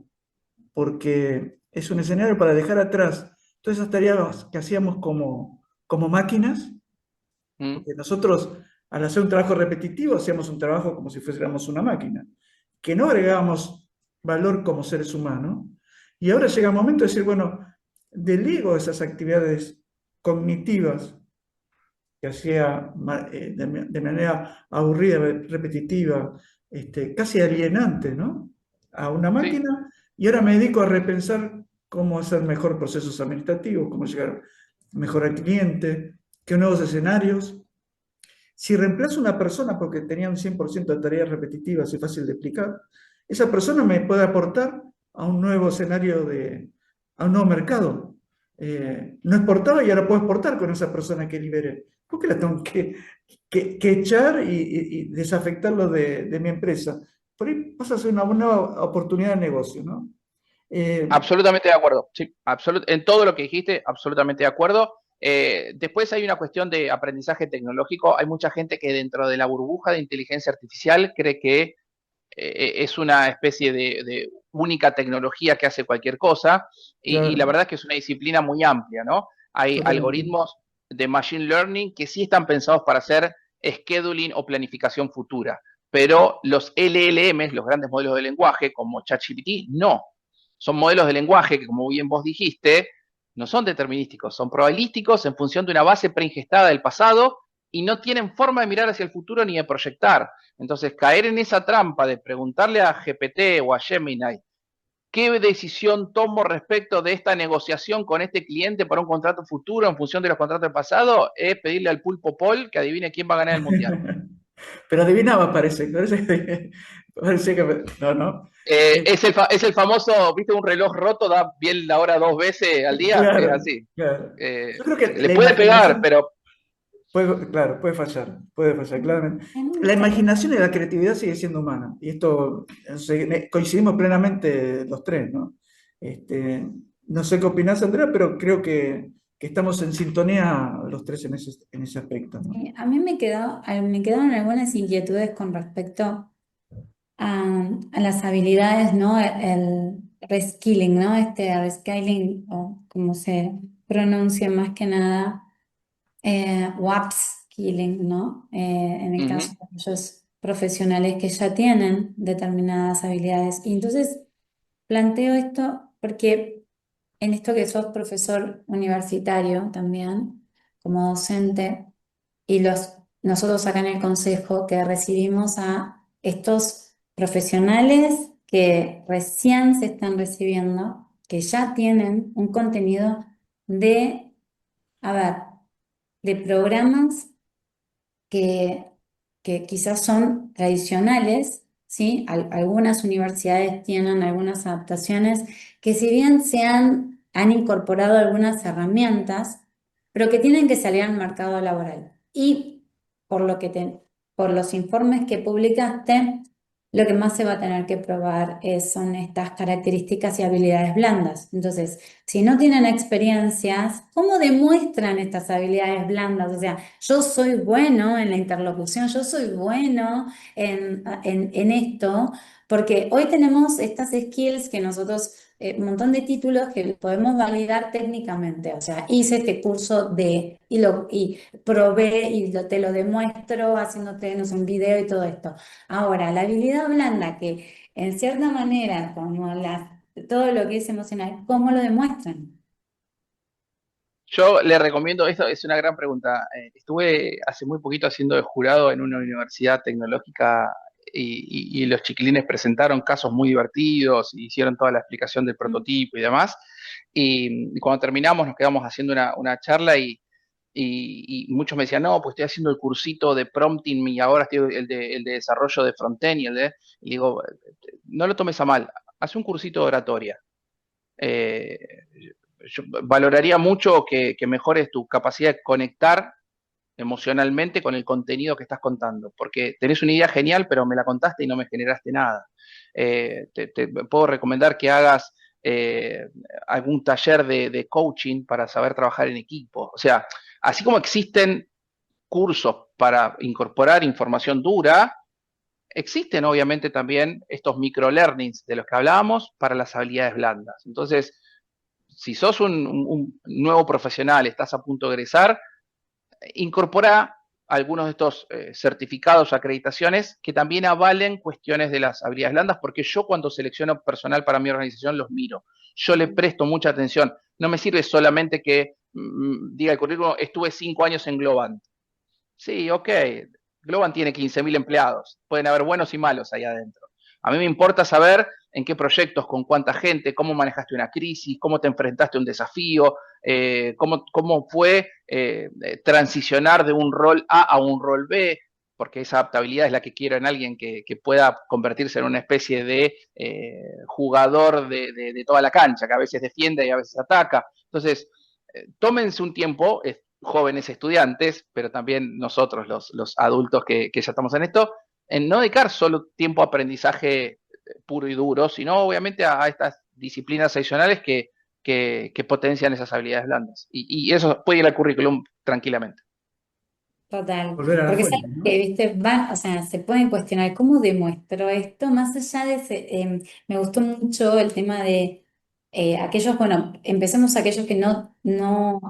Speaker 2: porque es un escenario para dejar atrás todas esas tareas que hacíamos como máquinas,
Speaker 3: Mm,
Speaker 2: porque nosotros al hacer un trabajo repetitivo hacíamos un trabajo como si fuésemos una máquina, que no agregábamos valor como seres humanos, y ahora llega el momento de decir, bueno, delego esas actividades cognitivas que hacía de manera aburrida, repetitiva, casi alienante, ¿no? A una
Speaker 3: sí,
Speaker 2: máquina, y ahora me dedico a repensar cómo hacer mejor procesos administrativos, cómo llegar mejor al cliente, qué nuevos escenarios. Si reemplazo a una persona porque tenía un 100% de tareas repetitivas y fácil de explicar, esa persona me puede aportar a un nuevo escenario, a un nuevo mercado. No exportaba y ahora puedo exportar con esa persona que liberé. ¿Por qué la tengo que echar y desafectarlo de mi empresa? Por ahí pasa a ser una buena oportunidad de negocio, ¿no? Eh,
Speaker 3: absolutamente de acuerdo. Sí, en todo lo que dijiste, absolutamente de acuerdo. Después hay una cuestión de aprendizaje tecnológico. Hay mucha gente que dentro de la burbuja de inteligencia artificial cree que es una especie de única tecnología que hace cualquier cosa y la
Speaker 2: claro,
Speaker 3: verdad es que es una disciplina muy amplia, ¿no? Hay
Speaker 2: totalmente.
Speaker 3: algoritmos de machine learning que sí están pensados para hacer scheduling o planificación futura, pero los LLMs, los grandes modelos de lenguaje como ChatGPT, no. Son modelos de lenguaje que, como bien vos dijiste, no son determinísticos, son probabilísticos en función de una base preingestada del pasado y no tienen forma de mirar hacia el futuro ni de proyectar. Entonces, caer en esa trampa de preguntarle a GPT o a Gemini ¿Qué decisión tomo respecto de esta negociación con este cliente para un contrato futuro en función de los contratos pasados? Es pedirle al Pulpo Paul que adivine quién va a ganar el Mundial.
Speaker 2: Pero adivinaba, parece que, no, no.
Speaker 3: Es el famoso, ¿viste? Un reloj roto da bien la hora 2 veces al día. Es
Speaker 2: Claro,
Speaker 3: así.
Speaker 2: claro. Yo creo que
Speaker 3: Le
Speaker 2: la
Speaker 3: puede pegar,
Speaker 2: imaginación
Speaker 3: pero
Speaker 2: claro, puede fallar, claramente. La imaginación y la creatividad sigue siendo humana, y esto coincidimos plenamente los tres, ¿no? No sé qué opinás, Andrea, pero creo que estamos en sintonía los tres en ese aspecto, ¿no?
Speaker 1: A mí me quedaron algunas inquietudes con respecto a las habilidades, ¿no? El reskilling, ¿no? Este reskilling, o como se pronuncia más que nada, o upskilling, ¿no? En el
Speaker 3: ujú.
Speaker 1: caso de aquellos profesionales que ya tienen determinadas habilidades. Y entonces planteo esto porque en esto que sos profesor universitario también, como docente, y nosotros acá en el consejo que recibimos a estos profesionales que recién se están recibiendo, que ya tienen un contenido de, a ver, de programas que, que quizás son tradicionales, ¿sí? Algunas universidades tienen algunas adaptaciones que si bien han incorporado algunas herramientas, pero que tienen que salir al mercado laboral. Y por lo que por los informes que publicaste, lo que más se va a tener que probar son estas características y habilidades blandas. Entonces, si no tienen experiencias, ¿cómo demuestran estas habilidades blandas? O sea, yo soy bueno en la interlocución, yo soy bueno en esto, porque hoy tenemos estas skills que nosotros, un montón de títulos que podemos validar técnicamente. O sea, hice este curso y probé y te lo demuestro haciéndote, no sé, un video y todo esto. Ahora, la habilidad blanda, que en cierta manera, como todo lo que es emocional, ¿cómo lo demuestran?
Speaker 3: Yo le recomiendo, esto es una gran pregunta. Estuve hace muy poquito haciendo de jurado en una universidad tecnológica y los chiquilines presentaron casos muy divertidos, y hicieron toda la explicación del prototipo y demás. Y cuando terminamos nos quedamos haciendo una charla y muchos me decían, no, pues estoy haciendo el cursito de prompting y ahora estoy el de desarrollo de frontend y digo, no lo tomes a mal, haz un cursito de oratoria. Eh, yo valoraría mucho que mejores tu capacidad de conectar emocionalmente con el contenido que estás contando, porque tenés una idea genial, pero me la contaste y no me generaste nada. Te puedo recomendar que hagas eh, algún taller de coaching para saber trabajar en equipo. O sea, así como existen cursos para incorporar información dura, existen obviamente también estos microlearnings de los que hablábamos para las habilidades blandas. Entonces, si sos un nuevo profesional, estás a punto de egresar, incorpora algunos de estos certificados o acreditaciones que también avalen cuestiones de las habilidades blandas, porque yo cuando selecciono personal para mi organización los miro. Yo le presto mucha atención. No me sirve solamente que diga el currículum, estuve 5 años en Globant. Sí, ok. Globant tiene 15.000 empleados. Pueden haber buenos y malos ahí adentro. A mí me importa saber en qué proyectos, con cuánta gente, cómo manejaste una crisis, cómo te enfrentaste a un desafío, cómo fue transicionar de un rol A a un rol B, porque esa adaptabilidad es la que quiero en alguien que pueda convertirse en una especie de jugador de toda la cancha, que a veces defiende y a veces ataca. Entonces, tómense un tiempo, jóvenes estudiantes, pero también nosotros, los adultos que ya estamos en esto, en no dedicar solo tiempo a aprendizaje puro y duro, sino obviamente a estas disciplinas adicionales que potencian esas habilidades blandas. Y eso puede ir al currículum tranquilamente.
Speaker 1: Total,
Speaker 2: Volver a la
Speaker 1: porque es
Speaker 2: fuente,
Speaker 1: algo
Speaker 2: ¿no?
Speaker 1: que, viste, o sea, se pueden cuestionar cómo demuestro esto, más allá de me gustó mucho el tema de aquellos, bueno, empecemos aquellos que no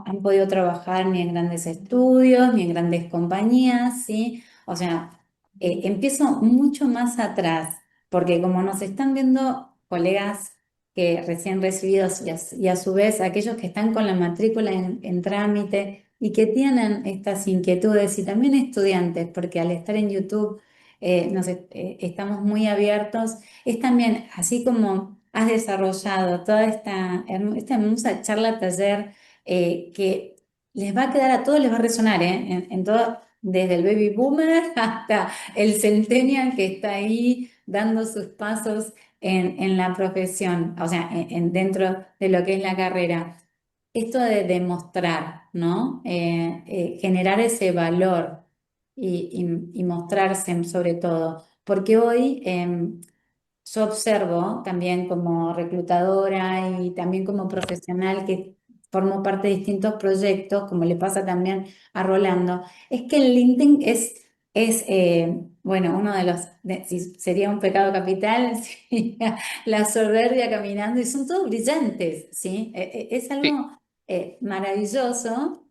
Speaker 1: han podido trabajar ni en grandes estudios, ni en grandes compañías, ¿sí? O sea, empiezo mucho más atrás, porque como nos están viendo colegas que recién recibidos y a su vez aquellos que están con la matrícula en trámite y que tienen estas inquietudes y también estudiantes, porque al estar en YouTube estamos muy abiertos, es también así como has desarrollado toda esta hermosa charla, taller, que les va a quedar a todos, les va a resonar, ¿eh? En todo, desde el baby boomer hasta el centennial que está ahí dando sus pasos en la profesión, o sea, dentro de lo que es la carrera. Esto de demostrar, ¿no? Generar ese valor y mostrarse sobre todo. Porque hoy yo observo también como reclutadora y también como profesional que formo parte de distintos proyectos, como le pasa también a Rolando, es que el LinkedIn bueno, uno de si sería un pecado capital, sería la soberbia caminando y son todos brillantes, ¿sí? Es
Speaker 3: Sí,
Speaker 1: algo maravilloso,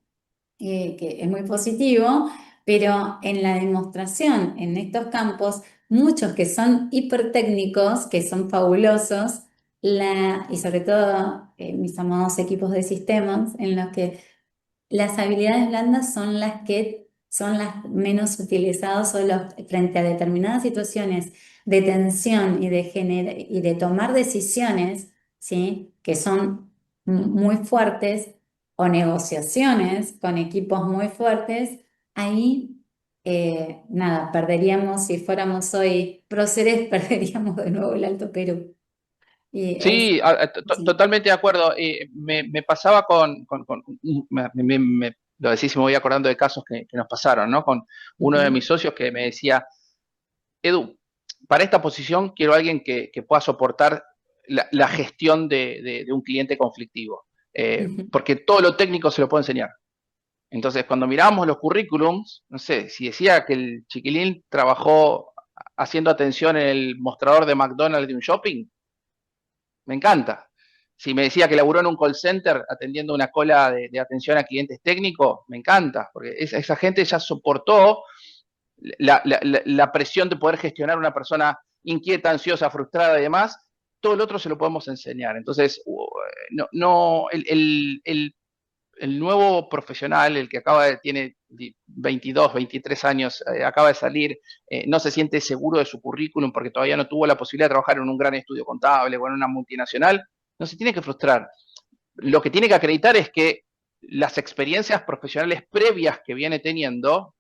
Speaker 1: que es muy positivo, pero en la demostración, en estos campos, muchos que son hipertécnicos, que son fabulosos, y sobre todo mis amados equipos de sistemas, en los que las habilidades blandas son las que son las menos utilizadas frente a determinadas situaciones de tensión y de tomar decisiones, ¿sí? Que son muy fuertes, o negociaciones con equipos muy fuertes. Ahí, nada, perderíamos, si fuéramos hoy próceres, perderíamos de nuevo el Alto Perú. Y es,
Speaker 3: sí,
Speaker 1: sí.
Speaker 3: totalmente de acuerdo. Me pasaba lo decís y me voy acordando de casos que nos pasaron, ¿no? Con uno de
Speaker 1: Ujú,
Speaker 3: mis socios que me decía, Edu, para esta posición quiero a alguien que pueda soportar la gestión de un cliente conflictivo,
Speaker 1: ujú.
Speaker 3: porque todo lo técnico se lo puedo enseñar. Entonces, cuando mirábamos los currículums, no sé, si decía que el chiquilín trabajó haciendo atención en el mostrador de McDonald's de un shopping, me encanta. Si me decía que laburó en un call center atendiendo una cola de atención a clientes técnicos, me encanta, porque esa gente ya soportó la presión de poder gestionar una persona inquieta, ansiosa, frustrada y demás. Todo el otro se lo podemos enseñar. Entonces, no, no el nuevo profesional, el que tiene 22, 23 años, acaba de salir, no se siente seguro de su currículum porque todavía no tuvo la posibilidad de trabajar en un gran estudio contable o en una multinacional, no se tiene que frustrar. Lo que tiene que acreditar es que las experiencias profesionales previas que viene teniendo,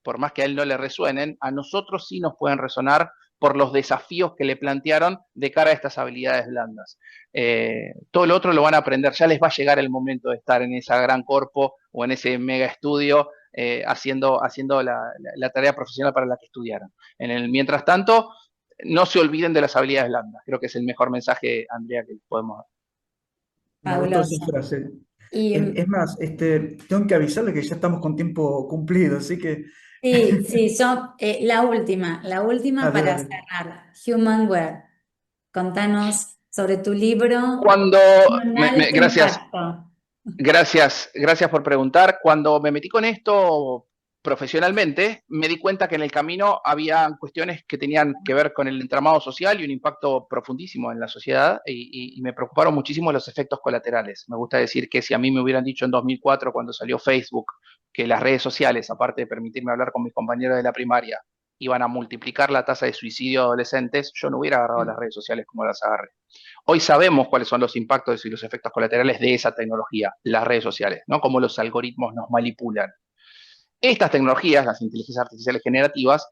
Speaker 3: por más que a él no le resuenen, a nosotros sí nos pueden resonar por los desafíos que le plantearon de cara a estas habilidades blandas. Todo lo otro lo van a aprender, ya les va a llegar el momento de estar en esa gran corpo o en ese mega estudio haciendo la tarea profesional para la que estudiaron. Mientras tanto, no se olviden de las habilidades blandas. Creo que es el mejor mensaje, Andrea, que podemos dar.
Speaker 2: Me gustó esa
Speaker 1: Fabuloso.
Speaker 2: frase.
Speaker 1: Y
Speaker 2: Es más, tengo que avisarle que ya estamos con tiempo cumplido, así que
Speaker 1: sí, sí, la última para
Speaker 2: adelante.
Speaker 1: cerrar. Humanware, contanos sobre tu libro
Speaker 3: Cuando,
Speaker 1: con alto
Speaker 3: gracias,
Speaker 1: impacto.
Speaker 3: gracias por preguntar. Cuando me metí con esto profesionalmente, me di cuenta que en el camino había cuestiones que tenían que ver con el entramado social y un impacto profundísimo en la sociedad y me preocuparon muchísimo los efectos colaterales. Me gusta decir que si a mí me hubieran dicho en 2004, cuando salió Facebook, que las redes sociales, aparte de permitirme hablar con mis compañeros de la primaria, iban a multiplicar la tasa de suicidio de adolescentes, yo no hubiera agarrado las redes sociales como las agarré. Hoy sabemos cuáles son los impactos y los efectos colaterales de esa tecnología, las redes sociales, ¿no? Cómo los algoritmos nos manipulan. Estas tecnologías, las inteligencias artificiales generativas,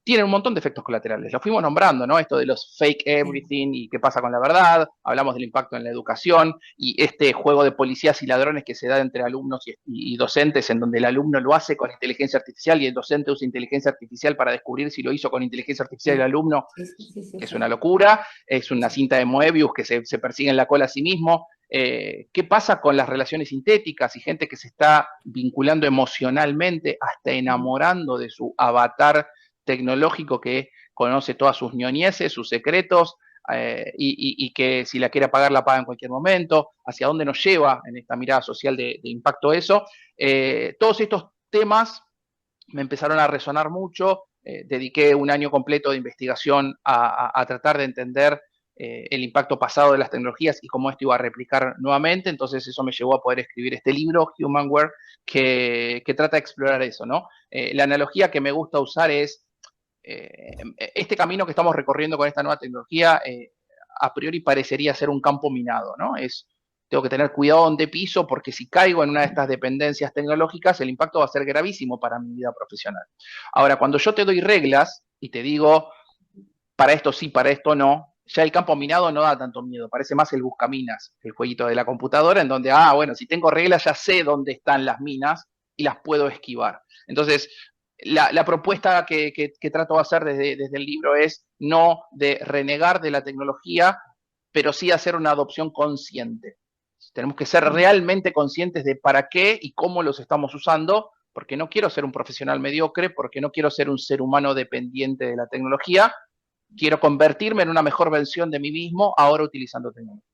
Speaker 3: tienen un montón de efectos colaterales. Lo fuimos nombrando, ¿no? Esto de los fake
Speaker 1: Sí,
Speaker 3: everything y qué pasa con la verdad. Hablamos del impacto en la educación y este juego de policías y ladrones que se da entre alumnos y docentes, en donde el alumno lo hace con inteligencia artificial y el docente usa inteligencia artificial para descubrir si lo hizo con inteligencia artificial el
Speaker 1: sí,
Speaker 3: alumno,
Speaker 1: sí, sí, sí, sí,
Speaker 3: que es una
Speaker 1: sí.
Speaker 3: locura, es una
Speaker 1: Sí.
Speaker 3: cinta de Moebius que se persigue en la cola a sí mismo. ¿Qué pasa con las relaciones sintéticas y gente que se está vinculando emocionalmente, hasta enamorando de su avatar tecnológico que conoce todas sus ñoñeces, sus secretos, y que si la quiere pagar la paga en cualquier momento? ¿Hacia dónde nos lleva en esta mirada social de impacto eso? Todos estos temas me empezaron a resonar mucho. Dediqué un año completo de investigación a tratar de entender el impacto pasado de las tecnologías y cómo esto iba a replicar nuevamente. Entonces eso me llevó a poder escribir este libro, Humanware, que trata de explorar eso, ¿no? La analogía que me gusta usar es este camino que estamos recorriendo con esta nueva tecnología. a priori parecería ser un campo minado, ¿no? Tengo que tener cuidado donde piso porque si caigo en una de estas dependencias tecnológicas, el impacto va a ser gravísimo para mi vida profesional. Ahora, cuando yo te doy reglas y te digo, para esto sí, para esto no, ya el campo minado no da tanto miedo, parece más el buscaminas, el jueguito de la computadora, en donde, bueno, si tengo reglas ya sé dónde están las minas y las puedo esquivar. Entonces, la propuesta que trato de hacer desde el libro es no de renegar de la tecnología, pero sí hacer una adopción consciente. Tenemos que ser realmente conscientes de para qué y cómo los estamos usando, porque no quiero ser un profesional mediocre, porque no quiero ser un ser humano dependiente de la tecnología, quiero convertirme en una mejor versión de mí mismo ahora utilizando tecnología.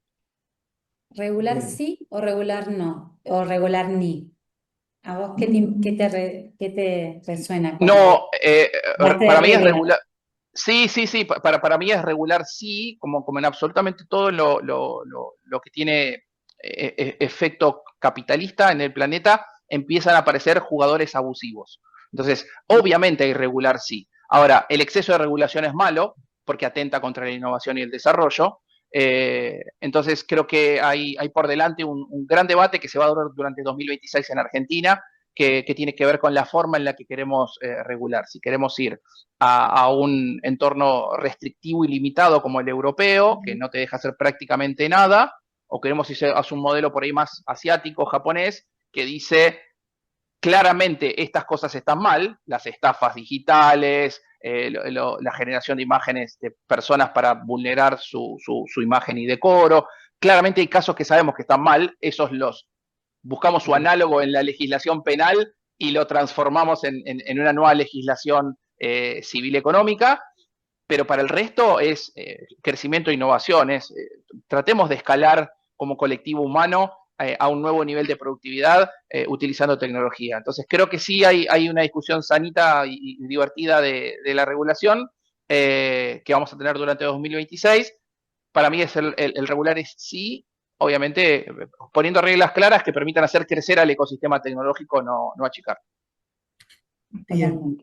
Speaker 1: ¿Regular sí o regular no? O regular ni. ¿A vos qué te resuena cuando
Speaker 3: No,
Speaker 1: hablaste de
Speaker 3: para mí es
Speaker 1: regular?
Speaker 3: regular. Sí, sí, sí, para mí es regular sí, como en absolutamente todo lo que tiene efecto capitalista en el planeta, empiezan a aparecer jugadores abusivos. Entonces, obviamente hay regular sí. Ahora, el exceso de regulación es malo porque atenta contra la innovación y el desarrollo. Entonces, creo que hay por delante un gran debate que se va a dar durante 2026 en Argentina, que tiene que ver con la forma en la que queremos regular. Si queremos ir a un entorno restrictivo y limitado como el europeo, que no te deja hacer prácticamente nada, o queremos ir a un modelo por ahí más asiático, japonés, que dice claramente estas cosas están mal, las estafas digitales, la generación de imágenes de personas para vulnerar su imagen y decoro. Claramente hay casos que sabemos que están mal, esos buscamos su análogo en la legislación penal y lo transformamos en una nueva legislación civil económica, pero para el resto es crecimiento e innovación, tratemos de escalar como colectivo humano a un nuevo nivel de productividad utilizando tecnología. Entonces creo que sí hay una discusión sanita y divertida de la regulación que vamos a tener durante 2026. Para mí el regular es sí, obviamente poniendo reglas claras que permitan hacer crecer al ecosistema tecnológico, no achicar.
Speaker 2: Bien.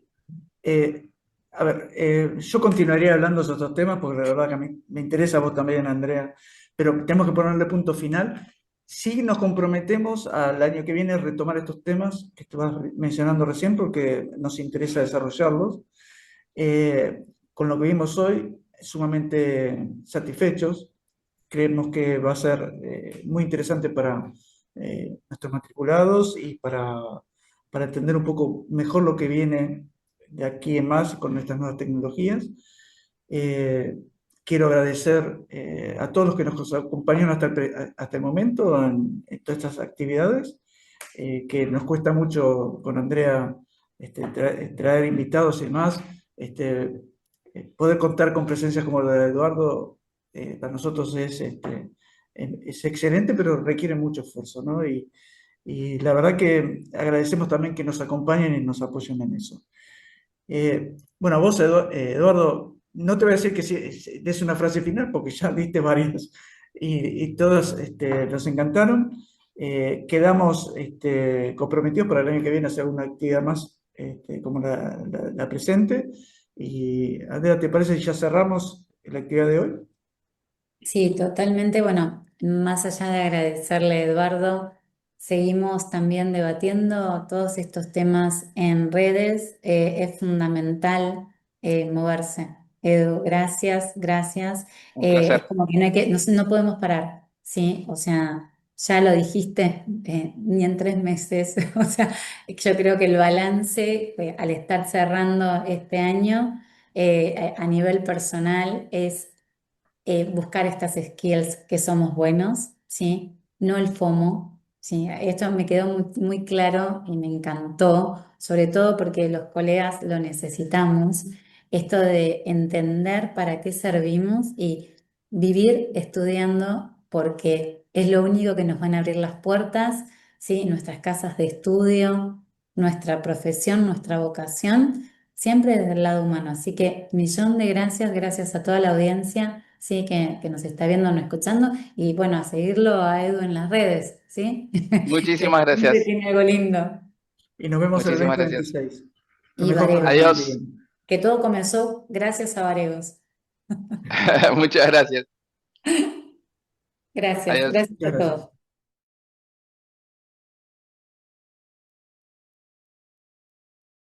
Speaker 2: A ver, yo continuaría hablando de otros temas porque la verdad que a mí me interesa, a vos también, Andrea, pero tenemos que ponerle punto final. Sí nos comprometemos al año que viene a retomar estos temas que estabas mencionando recién porque nos interesa desarrollarlos. Con lo que vimos hoy, sumamente satisfechos. Creemos que va a ser muy interesante para nuestros matriculados y para entender un poco mejor lo que viene de aquí en más con estas nuevas tecnologías. Quiero agradecer a todos los que nos acompañaron hasta el momento en todas estas actividades, que nos cuesta mucho con Andrea traer invitados y más. Poder contar con presencias como la de Eduardo para nosotros es excelente, pero requiere mucho esfuerzo, ¿no? Y la verdad que agradecemos también que nos acompañen y nos apoyen en eso. Bueno, vos, Eduardo, no te voy a decir que des una frase final porque ya diste varias y todas nos encantaron. Quedamos comprometidos para el año que viene a hacer una actividad más como la presente. Y Andrea, ¿te parece si ya cerramos la actividad de hoy?
Speaker 1: Sí, totalmente. Bueno, más allá de agradecerle a Eduardo, seguimos también debatiendo todos estos temas en redes. Es fundamental moverse. Edu, gracias, gracias.
Speaker 3: Un
Speaker 1: Es
Speaker 3: placer.
Speaker 1: como que no podemos parar, ¿sí? O sea, ya lo dijiste, ni en 3 meses. O sea, yo creo que el balance al estar cerrando este año a nivel personal es buscar estas skills que somos buenos, ¿sí? No el FOMO, ¿sí? Esto me quedó muy claro y me encantó, sobre todo porque los colegas lo necesitamos, esto de entender para qué servimos y vivir estudiando porque es lo único que nos van a abrir las puertas, ¿sí? Nuestras casas de estudio, nuestra profesión, nuestra vocación, siempre desde el lado humano. Así que millón de gracias, gracias a toda la audiencia, sí, que nos está viendo, nos escuchando, y bueno, a seguirlo a Edu en las redes, ¿sí? Que
Speaker 3: Muchísimas
Speaker 1: siempre
Speaker 3: gracias.
Speaker 1: tiene algo lindo.
Speaker 2: Y nos vemos el
Speaker 3: Muchísimas gracias.
Speaker 2: 2026. Lo
Speaker 1: Y
Speaker 2: mejor para el
Speaker 1: Varego,
Speaker 2: año que
Speaker 3: Adiós.
Speaker 2: viene.
Speaker 1: que todo comenzó gracias a Varegos.
Speaker 3: Muchas gracias.
Speaker 1: Gracias,
Speaker 3: Adiós.
Speaker 1: gracias
Speaker 2: Muchas
Speaker 1: a
Speaker 2: gracias.
Speaker 1: todos.